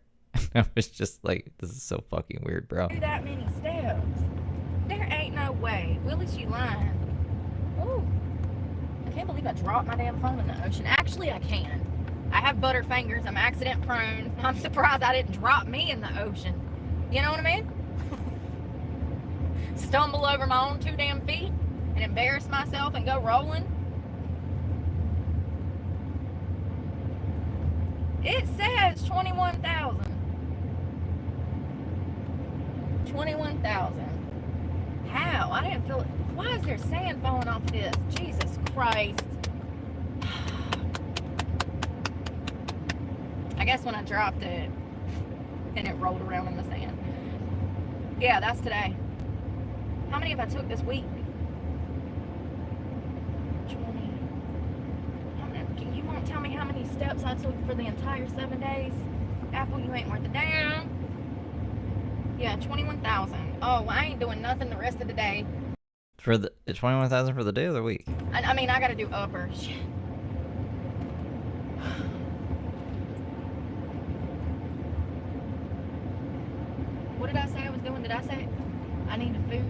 I was just like, this is so fucking weird, bro. Do that many steps? There ain't no way. Willis, you lying. Ooh, I can't believe I dropped my damn phone in the ocean. Actually, I can. I have butter fingers. I'm accident prone. I'm surprised I didn't drop me in the ocean. You know what I mean? Stumble over my own 2 damn feet and embarrass myself and go rolling. It says 21,000. 21,000. How? I didn't feel it. Why is there sand falling off this? Jesus Christ. I guess when I dropped it and it rolled around in the sand. Yeah, that's today. How many have I took this week? 20. How many, you won't tell me how many steps I took for the entire 7 days? Apple, you ain't worth a damn. Yeah, 21,000. Oh, I ain't doing nothing the rest of the day. For the 21,000 for the day or the week? I mean, I gotta do upper. Shit. What did I say I was doing? Did I say I needed food?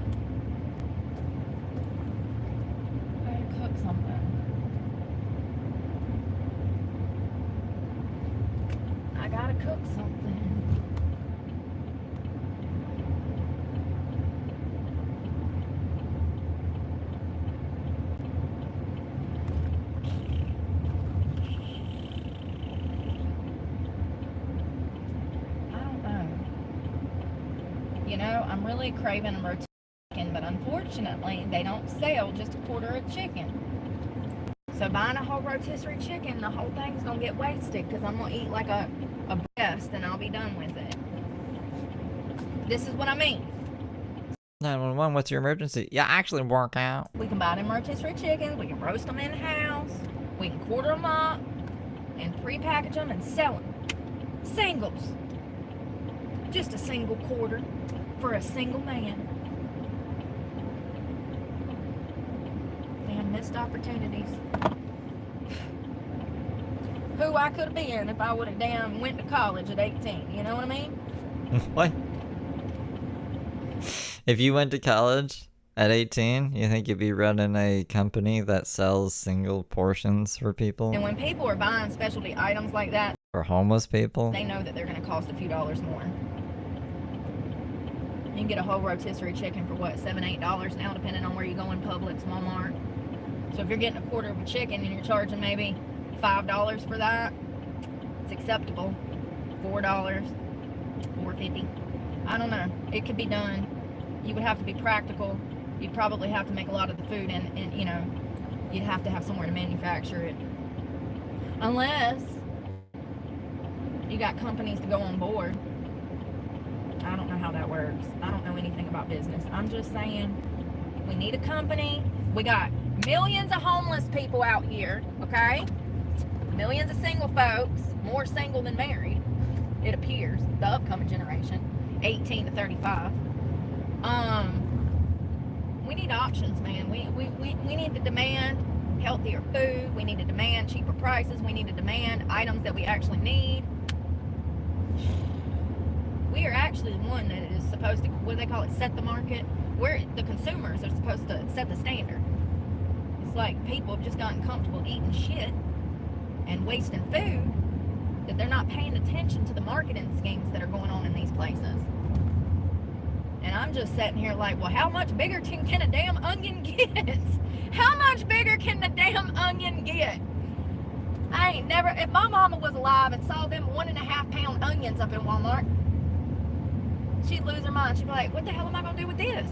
I gotta cook something. I gotta cook something. You know, I'm really craving a rotisserie chicken, but unfortunately, they don't sell just a quarter of chicken. So buying a whole rotisserie chicken, the whole thing's gonna get wasted because I'm gonna eat like a breast and I'll be done with it. This is what I mean. 911, what's your emergency? Yeah, actually work out. We can buy them rotisserie chickens, we can roast them in-house, we can quarter them up and pre-package them and sell them. Singles. Just a single quarter for a single man. Damn missed opportunities. Who I could have been if I would have damn went to college at 18. You know what I mean? What? If you went to college at 18, you think you'd be running a company that sells single portions for people? And when people are buying specialty items like that, For homeless people? they know that they're going to cost a few dollars more. You can get a whole rotisserie chicken for what, $7, $8 now, depending on where you go in Publix, Walmart. So if you're getting a quarter of a chicken and you're charging maybe $5 for that, it's acceptable. $4, $4.50. I don't know. It could be done. You would have to be practical. You'd probably have to make a lot of the food, and you know, you'd have to have somewhere to manufacture it. Unless you got companies to go on board. I don't know how that works. I don't know anything about business. I'm just saying, we need a company. We got millions of homeless people out here, okay? Millions of single folks, more single than married, it appears, the upcoming generation, 18 to 35. We need options, man. We need to demand healthier food. We need to demand cheaper prices. We need to demand items that we actually need. We are actually the one that is supposed to, what do they call it, set the market. We're the consumers are supposed to set the standard. It's like people have just gotten comfortable eating shit and wasting food that they're not paying attention to the marketing schemes that are going on in these places. And I'm just sitting here like, well, how much bigger can a damn onion get? How much bigger can the damn onion get? I ain't never, if my mama was alive and saw them 1.5 pound onions up in Walmart, she'd lose her mind. She'd be like, what the hell am I gonna do with this?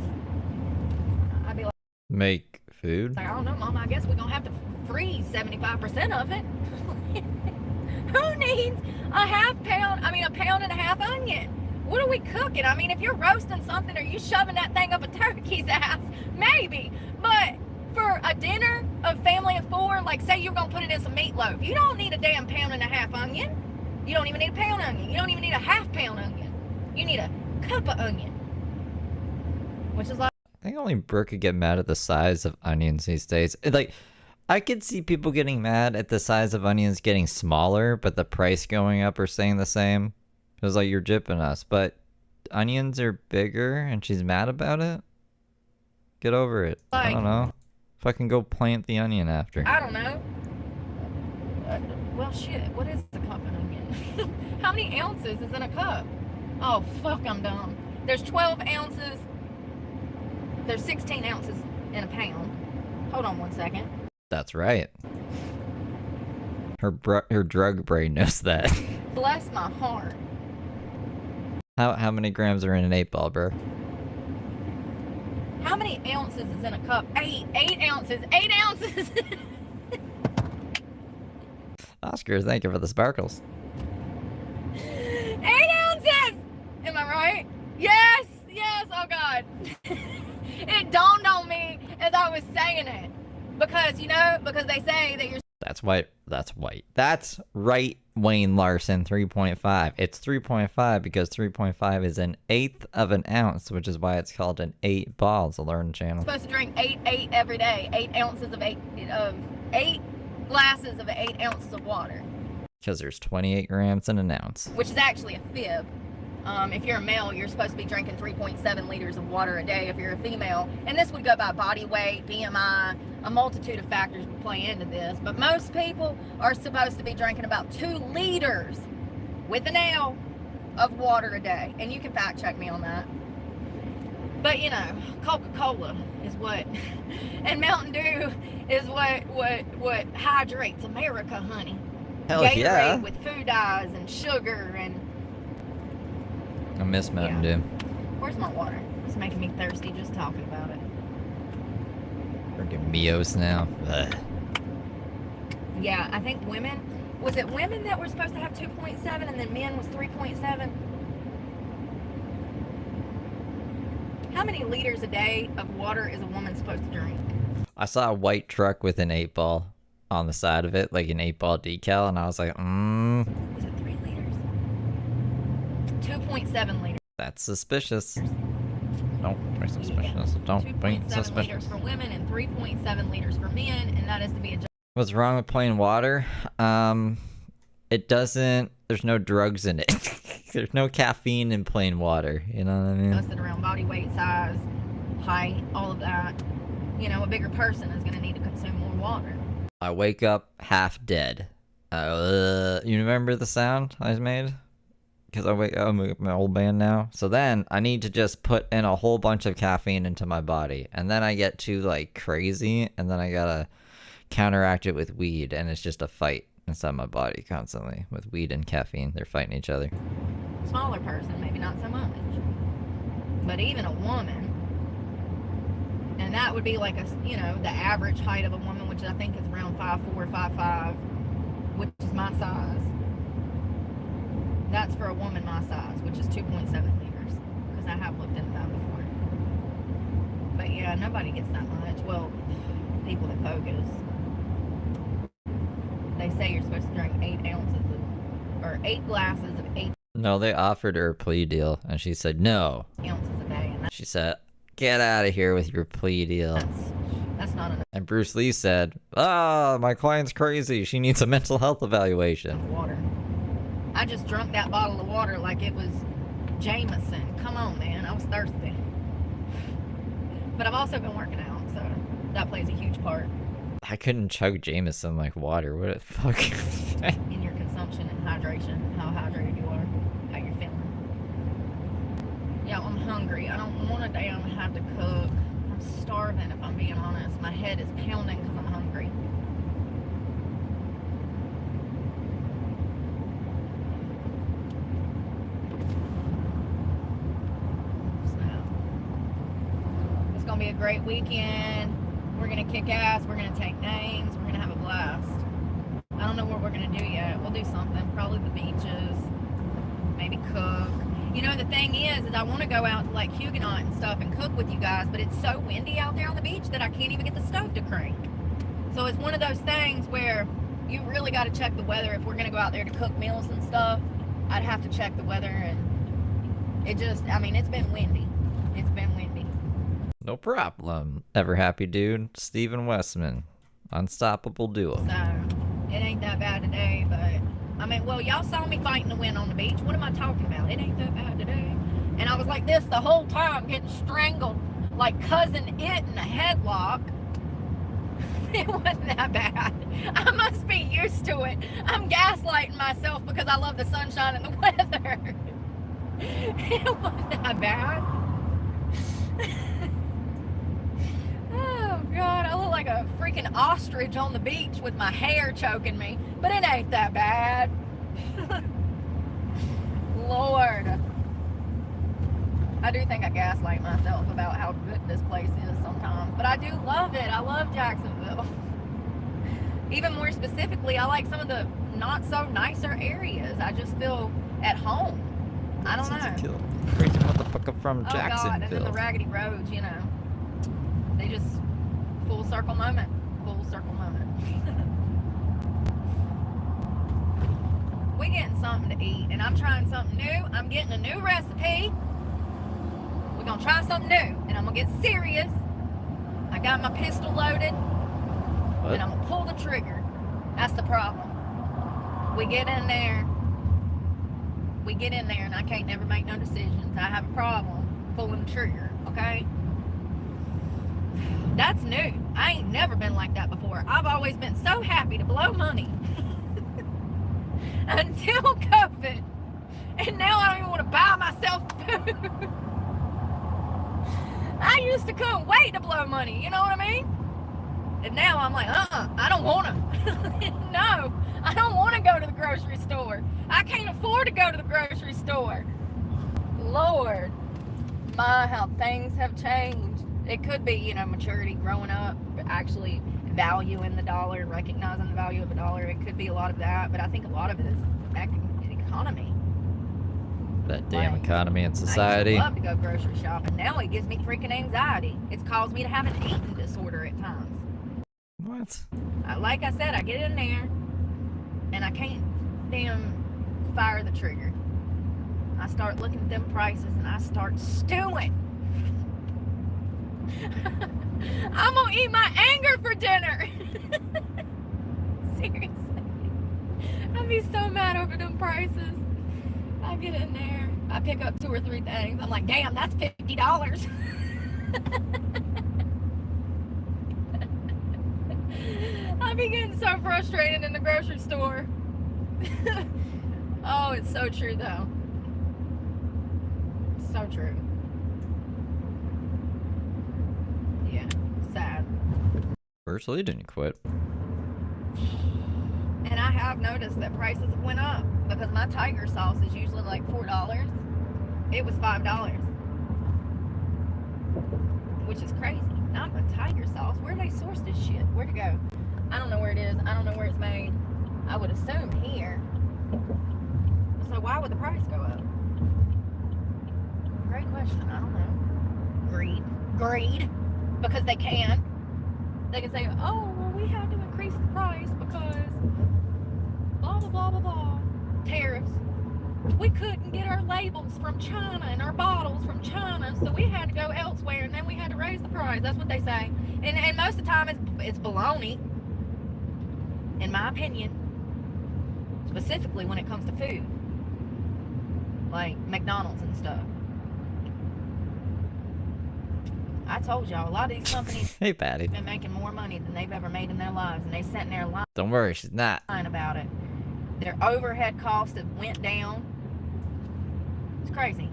I'd be like, Make food? I don't know, Mama, I guess we're gonna have to freeze 75% of it. Who needs a pound and a half onion? What are we cooking? I mean, if you're roasting something, are you shoving that thing up a turkey's ass? Maybe. But for a dinner of family of 4, like say you're gonna put it in some meatloaf, you don't need a damn pound and a half onion. You don't even need a pound onion. You don't even need a half pound onion. You need a cup of onion. Which is like, I think only Brooke could get mad at the size of onions these days. Like, I could see people getting mad at the size of onions getting smaller, but the price going up or staying the same. It was like, you're gypping us, but onions are bigger and she's mad about it? Get over it. I don't know. Fucking go plant the onion after. I don't know. Well, shit, what is a cup of onion? How many ounces is in a cup? Oh, fuck, I'm dumb. There's 12 ounces. There's 16 ounces in a pound. Hold on one second. That's right. Her drug brain knows that. Bless my heart. How many grams are in an 8-ball, bro? How many ounces is in a cup? 8 ounces. 8 ounces. Oscar, thank you for the sparkles. 8 ounces. Am I right? Yes. Oh God. It dawned on me as I was saying it. Because they say that you're... That's white. That's right, Wayne Larson, 3.5. It's 3.5 because 3.5 is 1/8 of an ounce, which is why it's called an 8-ball. It's a learning channel. Supposed to drink 8 every day. 8 ounces of 8 glasses of 8 ounces of water. Because there's 28 grams in an ounce. Which is actually a fib. If you're a male, you're supposed to be drinking 3.7 liters of water a day if you're a female. And this would go by body weight, BMI, a multitude of factors would play into this. But most people are supposed to be drinking about 2 liters with an L of water a day. And you can fact check me on that. But Coca-Cola is what, and Mountain Dew is what hydrates America, honey. Hell Gatorade yeah. with food dyes and sugar and... I miss Mountain Dew. Where's my water? It's making me thirsty just talking about it. Freaking Mios now. Ugh. Yeah, I think was it women that were supposed to have 2.7 and then men was 3.7? How many liters a day of water is a woman supposed to drink? I saw a white truck with an 8-ball on the side of it, like an 8-ball decal, and I was like, Was it 3 liters? 2.7 liters. That's suspicious. Don't be suspicious. Don't be 2.7 suspicious. liters for women and 3.7 liters for men, and that is to be a... What's wrong with plain water? It doesn't... There's no drugs in it. There's no caffeine in plain water. You know what I mean? Adjusted around body weight, size, height, all of that. A bigger person is going to need to consume more water. I wake up half dead. You remember the sound I made? Because I'm my old man now. So then I need to just put in a whole bunch of caffeine into my body. And then I get too crazy. And then I gotta counteract it with weed. And it's just a fight inside my body constantly. With weed and caffeine. They're fighting each other. Smaller person, maybe not so much. But even a woman, and that would be like the average height of a woman, which I think is around 5'4", 5'5", which is my size. That's for a woman my size, which is 2.7 liters, because I have looked into that before. But yeah, nobody gets that much. Well, people that focus. They say you're supposed to drink 8 ounces or 8 glasses of 8 No, they offered her a plea deal, and she said no. ounces a day. And She said, Get out of here with your plea deal. That's not enough And Bruce Lee said, my client's crazy. She needs a mental health evaluation. water. I just drunk that bottle of water like it was Jameson. Come on, man. I was thirsty. But I've also been working out, so that plays a huge part I couldn't chug Jameson like water. What the fuck? in your consumption and hydration, how hydrated you are, how you're feeling. Yeah, I'm hungry. I don't want to damn have to cook. I'm starving, if I'm being honest. My head is pounding because I'm hungry. Snap. It's going to be a great weekend. We're going to kick ass. We're going to take names. We're going to have a blast. I don't know what we're going to do yet. We'll do something. Probably the beaches. Maybe cook. You know, the thing is I want to go out to like Huguenot and stuff and cook with you guys, but it's so windy out there on the beach that I can't even get the stove to crank. So it's one of those things where you really got to check the weather. If we're going to go out there to cook meals and stuff, I'd have to check the weather. And it just, I mean, it's been windy. It's been windy. No problem. Ever happy dude, Steven Westman. Unstoppable duo. So it ain't that bad today, but I mean, well, y'all saw me fighting the wind on the beach. What am I talking about? It ain't that bad today. And I was like this the whole time, getting strangled like Cousin It in a headlock. It wasn't that bad. I must be used to it. I'm gaslighting myself because I love the sunshine and the weather. It wasn't that bad. Oh, God. I look like a freaking ostrich on the beach with my hair choking me. But it ain't that bad. Lord. I do think I gaslight myself about how good this place is sometimes. But I do love it. I love Jacksonville. Even more specifically, I like some of the not so nicer areas. I just feel at home. I don't know. Crazy motherfucker from Oh, Jacksonville. God. And then the raggedy roads, you know. They just full circle moment. Full circle moment. We getting something to eat, and I'm trying something new. I'm getting a new recipe. We're gonna try something new, and I'm gonna get serious. I got my pistol loaded, and I'm gonna pull the trigger. That's the problem. We get in there, and I can't never make no decisions. I have a problem pulling the trigger, okay? That's new. I ain't never been like that before. I've always been so happy to blow money. Until COVID. And now I don't even want to buy myself food. I used to couldn't wait to blow money, you know what I mean? And now I'm like, I don't want to. No, I don't want to go to the grocery store. I can't afford to go to the grocery store. Lord, my, how things have changed. It could be, you know, maturity, growing up, actually valuing the dollar, recognizing the value of the dollar. It could be a lot of that, but I think a lot of it is economy. That damn Like, economy and I society. used to love to go grocery shopping. Now it gives me freaking anxiety. It's caused me to have an eating disorder at times. What? Like I said, I get in there and I can't damn fire the trigger. I start looking at them prices and I start stewing. I'm gonna eat my anger for dinner. Seriously. I'd be so mad over them prices. I get in there, I pick up 2 or 3 things. I'm like, damn, that's $50. I be getting so frustrated in the grocery store. Oh, it's so true though. So true. Yeah, sad. Bruce Lee didn't quit. And I have noticed that prices have went up because my tiger sauce is usually like $4. It was $5, which is crazy. Not the tiger sauce. Where do they source this shit? Where'd it go? I don't know where it is. I don't know where it's made. I would assume here. So why would the price go up? Great question. I don't know. Greed. Because they can. They can say, oh, well, we had to increase the price because blah, blah, blah, blah, blah. Tariffs. We couldn't get our labels from China and our bottles from China, so we had to go elsewhere, and then we had to raise the price. That's what they say. And most of the time it's baloney, in my opinion, specifically when it comes to food, like McDonald's and stuff. I told y'all, a lot of these companies Hey, Patty. have been making more money than they've ever made in their lives, and they sat in there lying Don't worry, she's not. about it. Their overhead costs have went down. It's crazy.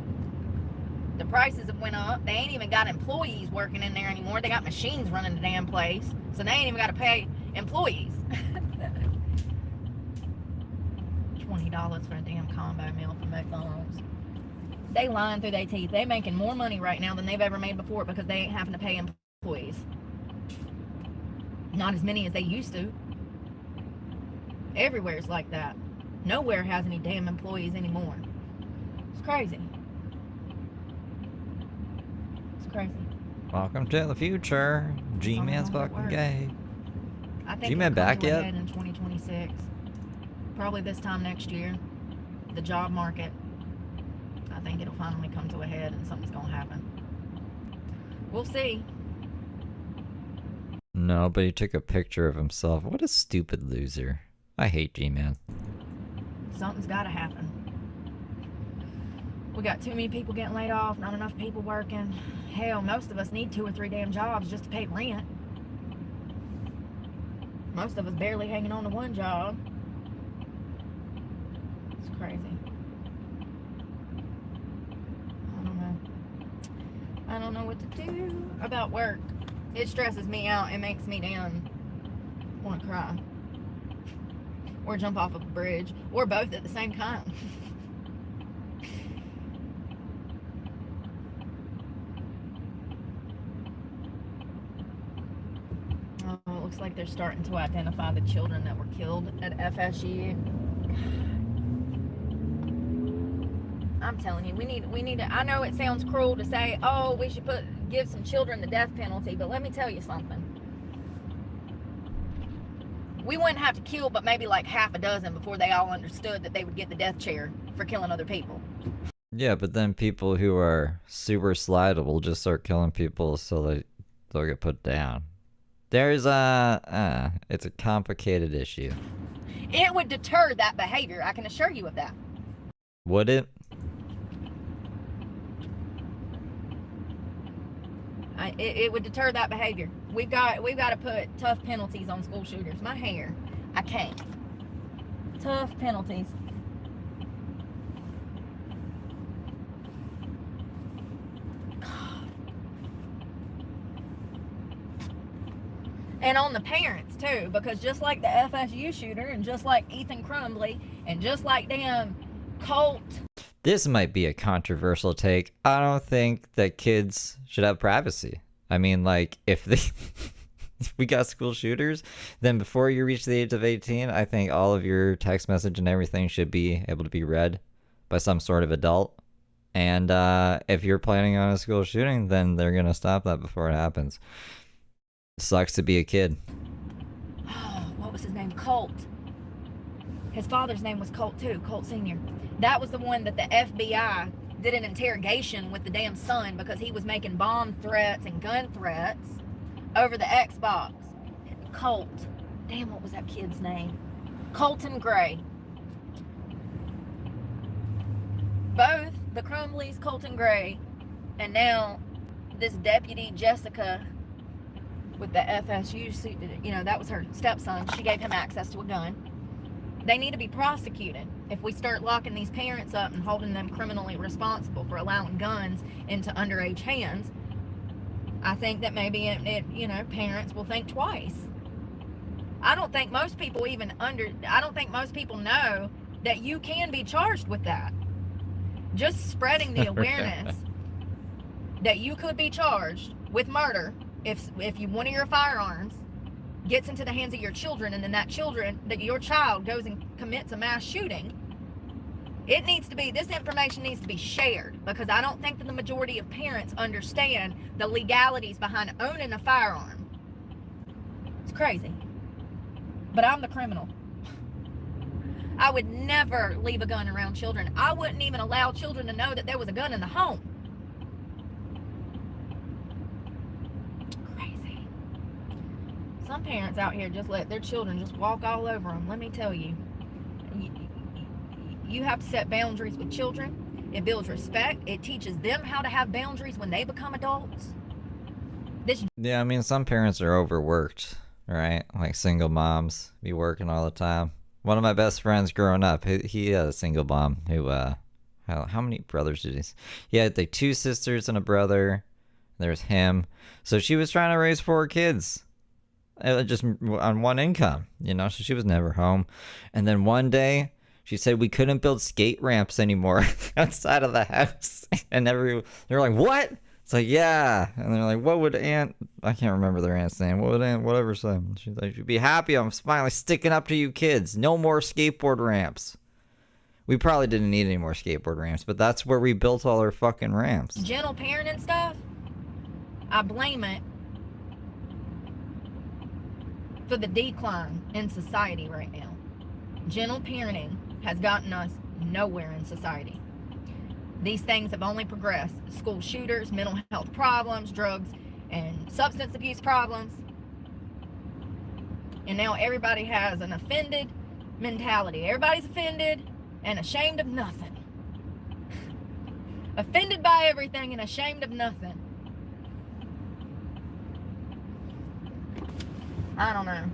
The prices have went up. They ain't even got employees working in there anymore. They got machines running the damn place, so they ain't even got to pay employees. $20 for a damn combo meal from McDonald's. They lying through their teeth. They making more money right now than they've ever made before because they ain't having to pay employees. Not as many as they used to. Everywhere's like that. Nowhere has any damn employees anymore. It's crazy. It's crazy. Welcome to the future. G-Man's how it fucking works. gay. I think G-Man it'll come back to a yet? head in 2026. Probably this time next year. The job market. I think it'll finally come to a head and something's gonna happen. We'll see. No, but he took a picture of himself. What a stupid loser. I hate G-Man. Something's gotta happen. We got too many people getting laid off, not enough people working. Hell, most of us need 2 or 3 damn jobs just to pay rent. Most of us barely hanging on to one job. It's crazy. I don't know what to do about work. It stresses me out. It makes me damn want to cry. Or jump off of a bridge. Or both at the same time. Oh, it looks like they're starting to identify the children that were killed at FSU. I'm telling you, we need to, I know it sounds cruel to say, oh, we should give some children the death penalty, but let me tell you something. We wouldn't have to kill but maybe like half a dozen before they all understood that they would get the death chair for killing other people. Yeah, but then people who are super slidable will just start killing people so they'll get put down. There's it's a complicated issue. It would deter that behavior, I can assure you of that. Would it? It would deter that behavior. We've got to put tough penalties on school shooters. My hair, I can't. Tough penalties. And on the parents too, because just like the FSU shooter, and just like Ethan Crumbly, and just like damn Colt. This might be a controversial take. I don't think that kids should have privacy. I mean, like, if we got school shooters, then before you reach the age of 18, I think all of your text message and everything should be able to be read by some sort of adult. And if you're planning on a school shooting, then they're going to stop that before it happens. Sucks to be a kid. Oh, what was his name? Colt. His father's name was Colt too, Colt Sr. That was the one that the FBI did an interrogation with the damn son because he was making bomb threats and gun threats over the Xbox. Colt. Damn, what was that kid's name? Colton Gray. Both the Crumbleys, Colton Gray, and now this deputy Jessica with the FSU suit, you know, that was her stepson. She gave him access to a gun. They need to be prosecuted. If we start locking these parents up and holding them criminally responsible for allowing guns into underage hands, I think that maybe parents will think twice. I don't think most people know that you can be charged with that. Just spreading the awareness that you could be charged with murder if one of your firearms gets into the hands of your children, and then that your child goes and commits a mass shooting. This information needs to be shared, because I don't think that the majority of parents understand the legalities behind owning a firearm. It's crazy. But I'm the criminal. I would never leave a gun around children. I wouldn't even allow children to know that there was a gun in the home. Crazy. Some parents out here just let their children just walk all over them. Let me tell you. You have to set boundaries with children. It builds respect. It teaches them how to have boundaries when they become adults. Yeah, I mean, some parents are overworked, right? Like single moms, be working all the time. One of my best friends growing up, he had a single mom who, how many brothers did he had like 2 sisters and a brother. There's him. So she was trying to raise 4 kids. Just on one income, you know, so she was never home. And then one day, she said we couldn't build skate ramps anymore outside of the house. And they're like, what? It's like, yeah. And they're like, what would Aunt, I can't remember their aunt's name. What would Aunt whatever say? She's like, you'd be happy I'm finally sticking up to you kids. No more skateboard ramps. We probably didn't need any more skateboard ramps, but that's where we built all our fucking ramps. Gentle parenting stuff, I blame it for the decline in society right now. Gentle parenting has gotten us nowhere in society. These things have only progressed. School shooters, mental health problems, drugs and substance abuse problems. And now everybody has an offended mentality. Everybody's offended and ashamed of nothing. Offended by everything and ashamed of nothing. I don't know.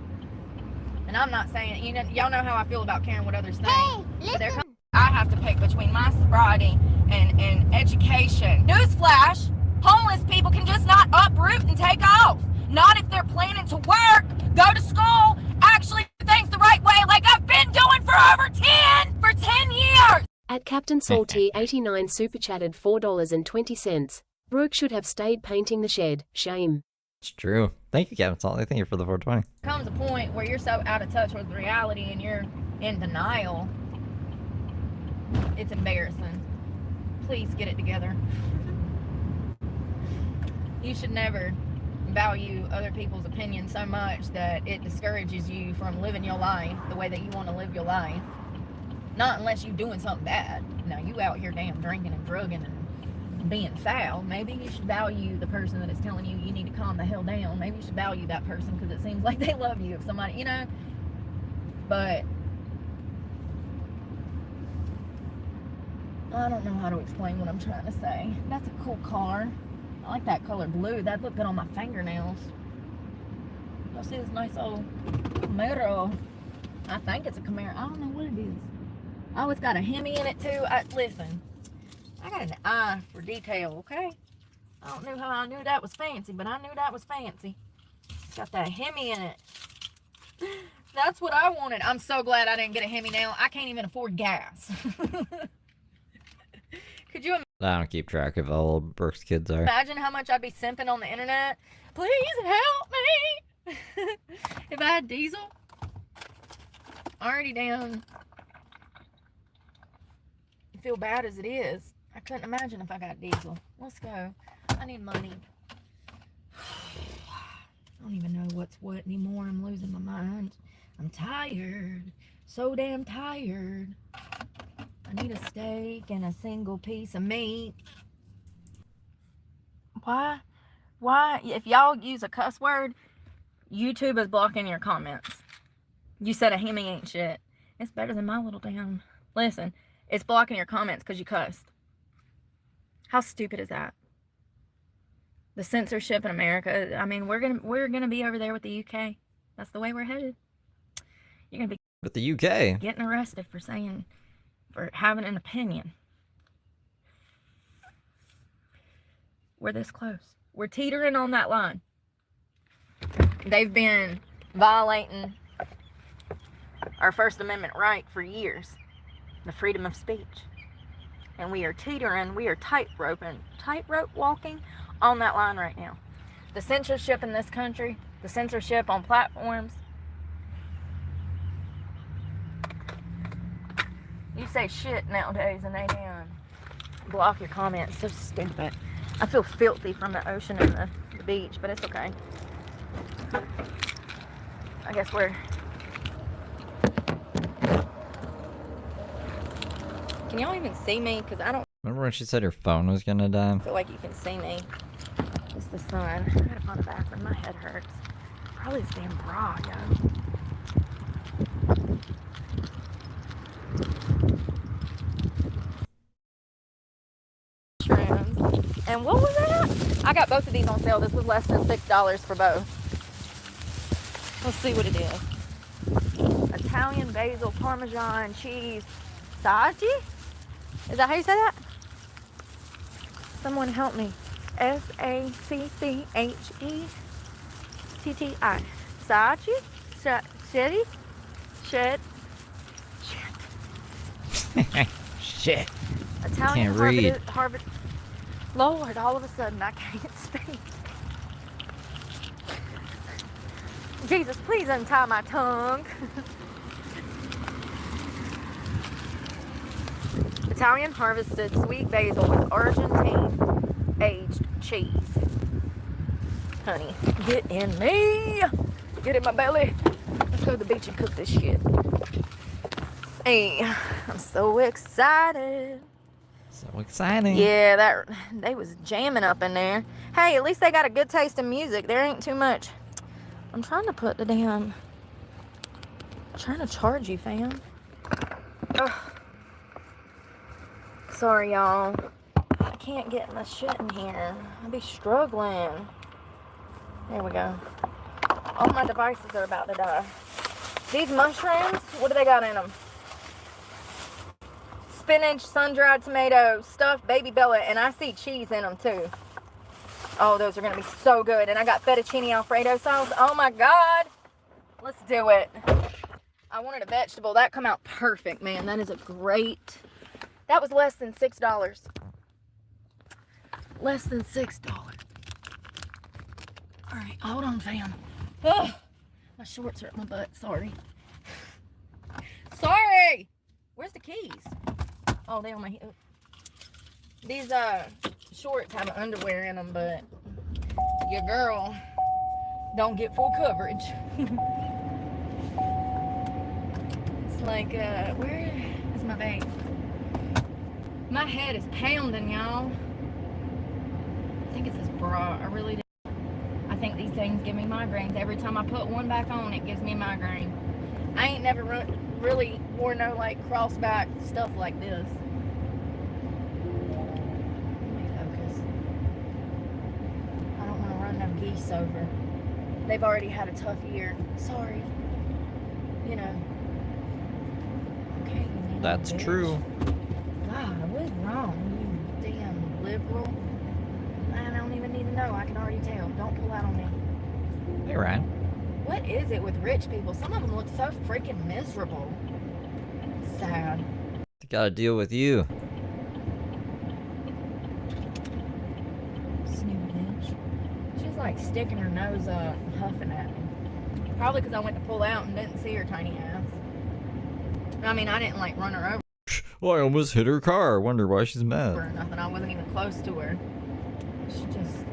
And I'm not saying, y'all know how I feel about caring what others think. Hey, listen. I have to pick between my sobriety and education. Newsflash, homeless people can just not uproot and take off. Not if they're planning to work, go to school, actually do things the right way like I've been doing for 10 years. At Captain Salty 89 super chatted $4.20. Brooke should have stayed painting the shed. Shame. It's true. Thank you, Captain Salty. Thank you for the 420. Comes a point where you're so out of touch with reality and you're in denial. It's embarrassing. Please get it together. You should never value other people's opinion so much that it discourages you from living your life the way that you want to live your life. Not unless you're doing something bad. Now, you out here damn drinking and drugging and being foul. Maybe you should value the person that is telling you need to calm the hell down. Maybe you should value that person because it seems like they love you. If somebody, you know. But I don't know how to explain what I'm trying to say. That's a cool car. I like that color blue. That looked good on my fingernails. You'll see this nice old Camaro. I think it's a Camaro. I don't know what it is. Oh, it's got a Hemi in it too. Listen, I got an eye for detail, okay? I don't know how I knew that was fancy, but I knew that was fancy. It's got that Hemi in it. That's what I wanted. I'm so glad I didn't get a Hemi now. I can't even afford gas. Could you imagine? I don't keep track of how old Brooke's kids are. Imagine how much I'd be simping on the internet. Please help me. If I had diesel. Already down. I feel bad as it is. I couldn't imagine if I got diesel. Let's go. I need money. I don't even know what's what anymore. I'm losing my mind. I'm tired. So damn tired. I need a steak and a single piece of meat. Why? If y'all use a cuss word, YouTube is blocking your comments. You said a Hemi ain't shit. It's better than my little damn... Listen, it's blocking your comments because you cussed. How stupid is that? The censorship in America. I mean, we're gonna be over there with the UK. That's the way we're headed. You're gonna be with the UK getting arrested for having an opinion. We're this close. We're teetering on that line. They've been violating our First Amendment right for years. The freedom of speech. And we are teetering, we are tightrope walking on that line right now. The censorship in this country, the censorship on platforms. You say shit nowadays and they block your comments. So stupid. I feel filthy from the ocean and the beach, but it's okay. I guess we're Can y'all even see me? Because I don't Remember when she said her phone was gonna die? feel like you can see me. It's the sun. I gotta find a bathroom. My head hurts. Probably this damn bra, yo. Shrooms. And what was that? I got both of these on sale. This was less than $6 for both. Let's see what it is. Italian basil Parmesan cheese Sacchi? Is that how you say that? Someone help me. Sacchi? Sacchi? Shitty? Shit. Shit. Italian Can't read. harvest. Lord, all of a sudden I can't speak. Jesus, please untie my tongue. Italian harvested sweet basil with Argentine aged cheese. Honey, get in me. Get in my belly. Let's go to the beach and cook this shit. Hey, I'm so excited. So exciting. Yeah, they was jamming up in there. Hey, at least they got a good taste in music. There ain't too much. I'm trying to put the damn... I'm trying to charge you, fam. Ugh. Sorry, y'all. I can't get my shit in here. I'll be struggling. There we go. All my devices are about to die. These mushrooms, what do they got in them? Spinach, sun-dried tomatoes, stuffed baby bella, and I see cheese in them too. Oh, those are going to be so good. And I got fettuccine Alfredo sauce. Oh my God. Let's do it. I wanted a vegetable. That come out perfect, man. That is a great... That was less than $6. Less than $6. All right, hold on, fam. Ugh, my shorts hurt my butt. Sorry. Sorry. Where's the keys? Oh, they on my hip. These shorts have underwear in them, but your girl don't get full coverage. It's like, where is my bag? My head is pounding, y'all. I think it's this bra. I really do. I think these things give me migraines. Every time I put one back on, it gives me a migraine. I ain't never really wore no, like, crossback stuff like this. Let me focus. I don't want to run no geese over. They've already had a tough year. Sorry. You know. Okay. You That's bitch. true. God, what's wrong? You damn liberal. I don't even need to know. I can already tell. Don't pull out on me. Hey, Ryan. What is it with rich people? Some of them look so freaking miserable. It's sad. Gotta deal with you. Snooty bitch. She's like sticking her nose up, huffing at me. Probably because I went to pull out and didn't see her tiny ass. I mean, I didn't like run her over Well, I almost hit her car. Wonder why she's or mad. nothing. I wasn't even close to her. She just...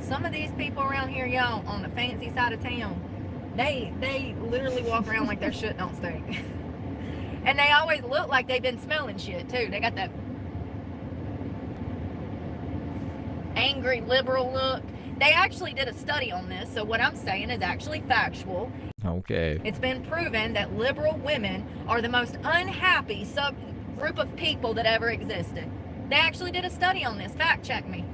Some of these people around here, y'all, on the fancy side of town, they literally walk around like their shit don't stink. And they always look like they've been smelling shit, too. They got that angry liberal look. They actually did a study on this, so what I'm saying is actually factual. Okay. It's been proven that liberal women are the most unhappy subgroup of people that ever existed. They actually did a study on this. Fact check me.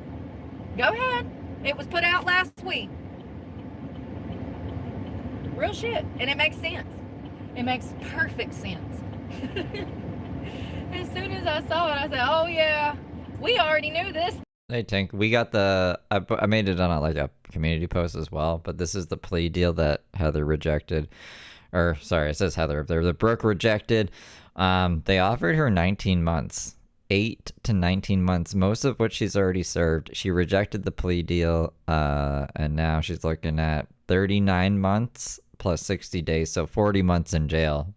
Go ahead. It was put out last week. Real shit. And it makes sense. It makes perfect sense. As soon as I saw it, I said, oh yeah, we already knew this. Hey, Tank, we got the... I made it on like a community post as well, but this is the plea deal that Heather rejected. Or, sorry, it says Heather up there. The Brooke rejected. They offered her 19 months. 8 to 19 months, most of which she's already served. She rejected the plea deal, and now she's looking at 39 months plus 60 days, so 40 months in jail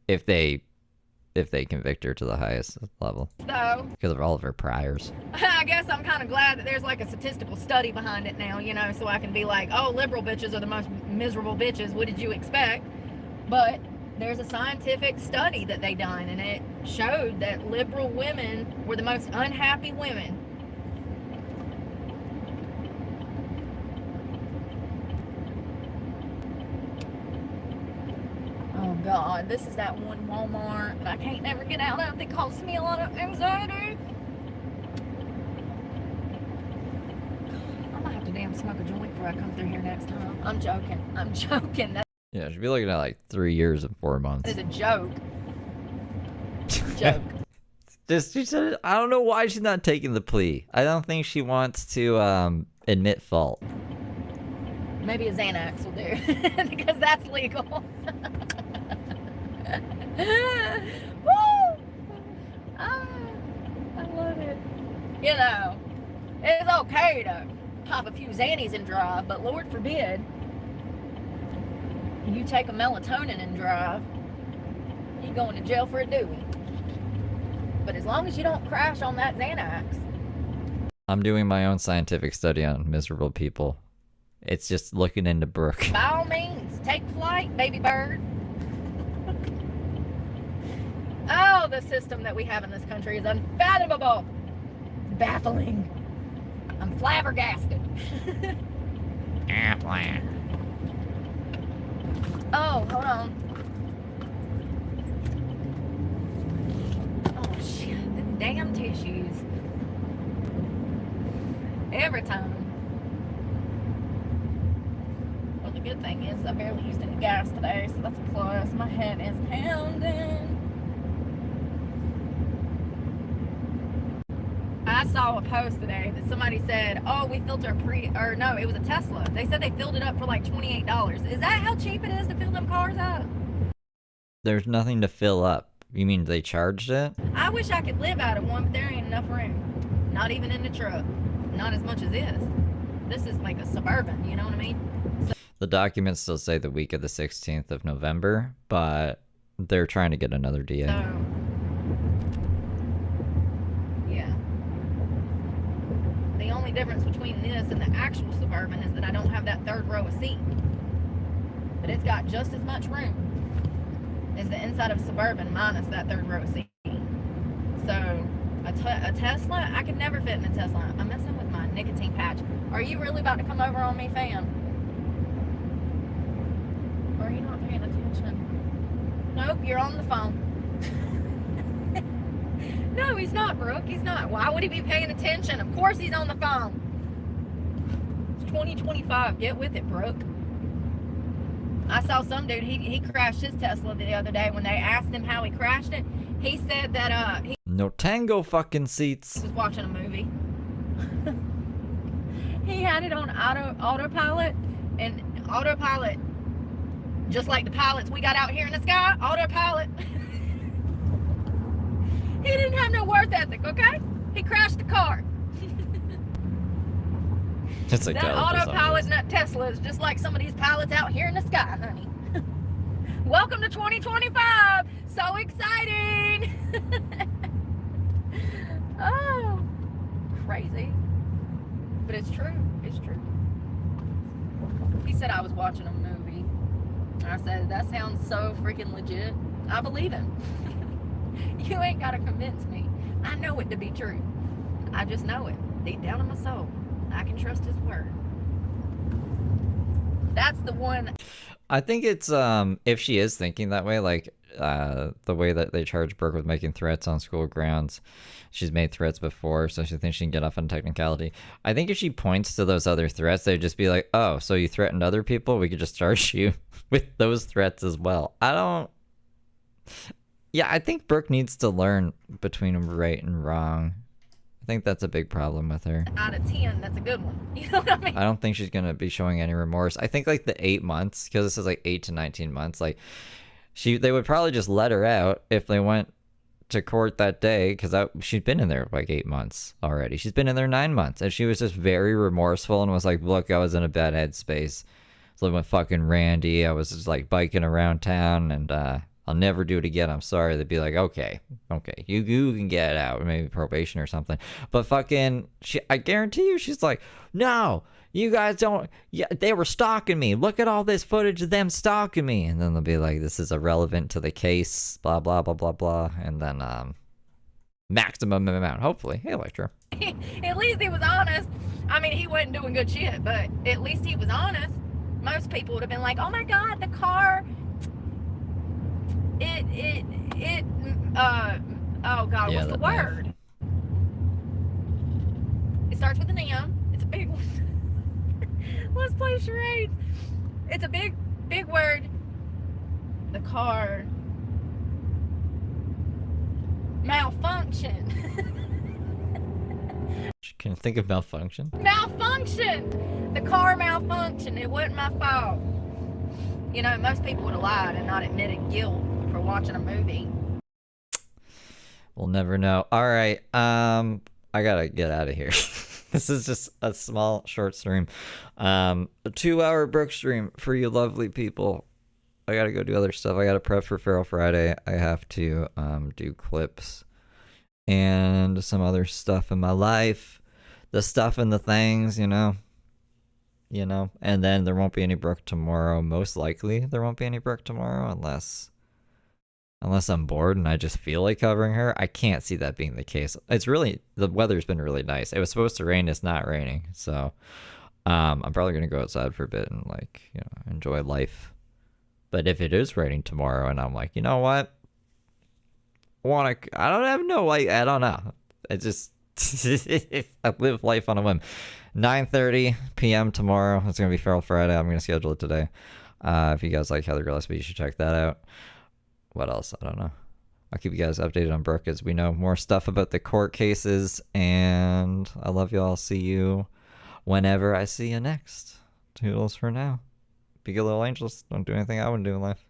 if they convict her to the highest level. So, Because of all of her priors. I guess I'm kind of glad that there's like a statistical study behind it now, you know, so I can be like, oh, liberal bitches are the most miserable bitches. What did you expect? But There's a scientific study that they done, and it showed that liberal women were the most unhappy women. Oh God, this is that one Walmart that I can't never get out of that causes me a lot of anxiety. I might have to damn smoke a joint before I come through here next time. I'm joking. I'm joking. That Yeah, she'd be looking at like 3 years and 4 months. is a joke. Joke. Just she said, I don't know why she's not taking the plea. I don't think she wants to admit fault. Maybe a Xanax will do because that's legal. Woo! Ah, I love it. You know, it's okay to pop a few Xannies and drive, but Lord forbid you take a melatonin and drive, you're going to jail for a Dewey. But as long as you don't crash on that Xanax. I'm doing my own scientific study on miserable people. It's just looking into Brooke. By all means, take flight, baby bird. Oh, the system that we have in this country is unfathomable. It's baffling. I'm flabbergasted. Oh, hold on. Oh, shit. The damn tissues. Every time. Well, the good thing is I barely used any gas today, so that's a plus. My head is pounding. I saw a post today that somebody said, oh, we filter no, it was a Tesla. They said they filled it up for like $28. Is that how cheap it is to fill them cars up? There's nothing to fill up. You mean they charged it? I wish I could live out of one, but there ain't enough room. Not even in the truck. Not as much as this. This is like a Suburban, you know what I mean? So, The documents still say the week of the 16th of November, but they're trying to get another DA. Yeah. The only difference between this and the actual Suburban is that I don't have that third row of seat. But it's got just as much room as the inside of a Suburban minus that third row of seat. So a Tesla, I could never fit in a Tesla. I'm messing with my nicotine patch. Are you really about to come over on me, fam? Or are you not paying attention? Nope, you're on the phone. No, he's not, Brooke. He's not. Why would he be paying attention? Of course he's on the phone. It's 2025. Get with it, Brooke. I saw some dude, he crashed his Tesla the other day. When they asked him how he crashed it, he said that he No tango fucking seats. was watching a movie. He had it on autopilot, and autopilot, just like the pilots we got out here in the sky, autopilot. He didn't have no work ethic, okay? He crashed the car. It's like That autopilot and that Tesla is just like some of these pilots out here in the sky, honey. Welcome to 2025. So exciting. Oh, crazy. But it's true. It's true. He said I was watching a movie. I said, that sounds so freaking legit. I believe him. You ain't got to convince me. I know it to be true. I just know it. Deep down in my soul. I can trust his word. That's the one. I think it's if she is thinking that way, like the way that they charge Brooke with making threats on school grounds. She's made threats before, so she thinks she can get off on technicality. I think if she points to those other threats, they'd just be like, oh, so you threatened other people? We could just charge you with those threats as well. Yeah, I think Brooke needs to learn between right and wrong. I think that's a big problem with her. Out of 10, that's a good one. You know what I mean? I don't think she's going to be showing any remorse. I think like the 8 months, because this is like 8 to 19 months, like they would probably just let her out if they went to court that day, because she'd been in there like 8 months already. She's been in there 9 months, and she was just very remorseful and was like, look, I was in a bad headspace. I was living with fucking Randy. I was just like biking around town, and I'll never do it again. I'm sorry. They'd be like, okay, you can get out, maybe probation or something. But fucking, I guarantee you, she's like, no, You guys don't, yeah, they were stalking me. Look at all this footage of them stalking me. And then they'll be like, this is irrelevant to the case, blah, blah, blah, blah, blah. And then, maximum amount, hopefully. Hey, Electra. At least he was honest. I mean, he wasn't doing good shit, but at least he was honest. Most people would have been like, oh my God, the car, oh God, Yeah, what's the word? It starts with an M. It's a big one. Let's play charades. It's a big word. The car malfunction. Can you think of malfunction? Malfunction. The car malfunctioned. It wasn't my fault. You know, most people would have lied and not admitted guilt for watching a movie. We'll never know. All right. I gotta get out of here. This is just a small, short stream. A 2-hour Brooke stream for you lovely people. I gotta go do other stuff. I gotta prep for Feral Friday. I have to do clips and some other stuff in my life. The stuff and the things, you know. And then there won't be any Brooke tomorrow. Most likely there won't be any Brooke tomorrow unless I'm bored and I just feel like covering her. I can't see that being the case. It's really, the weather's been really nice. It was supposed to rain. It's not raining. So I'm probably going to go outside for a bit and enjoy life. But if it is raining tomorrow and I'm like, you know what? I don't have no light. I don't know. It just, I live life on a whim. 9:30 p.m. tomorrow. It's going to be Feral Friday. I'm going to schedule it today. If you guys like Heather Gillespie, you should check that out. What else? I don't know. I'll keep you guys updated on Brooke as we know more stuff about the court cases. And I love you all. See you whenever I see you next. Toodles for now. Be good little angels. Don't do anything I wouldn't do in life.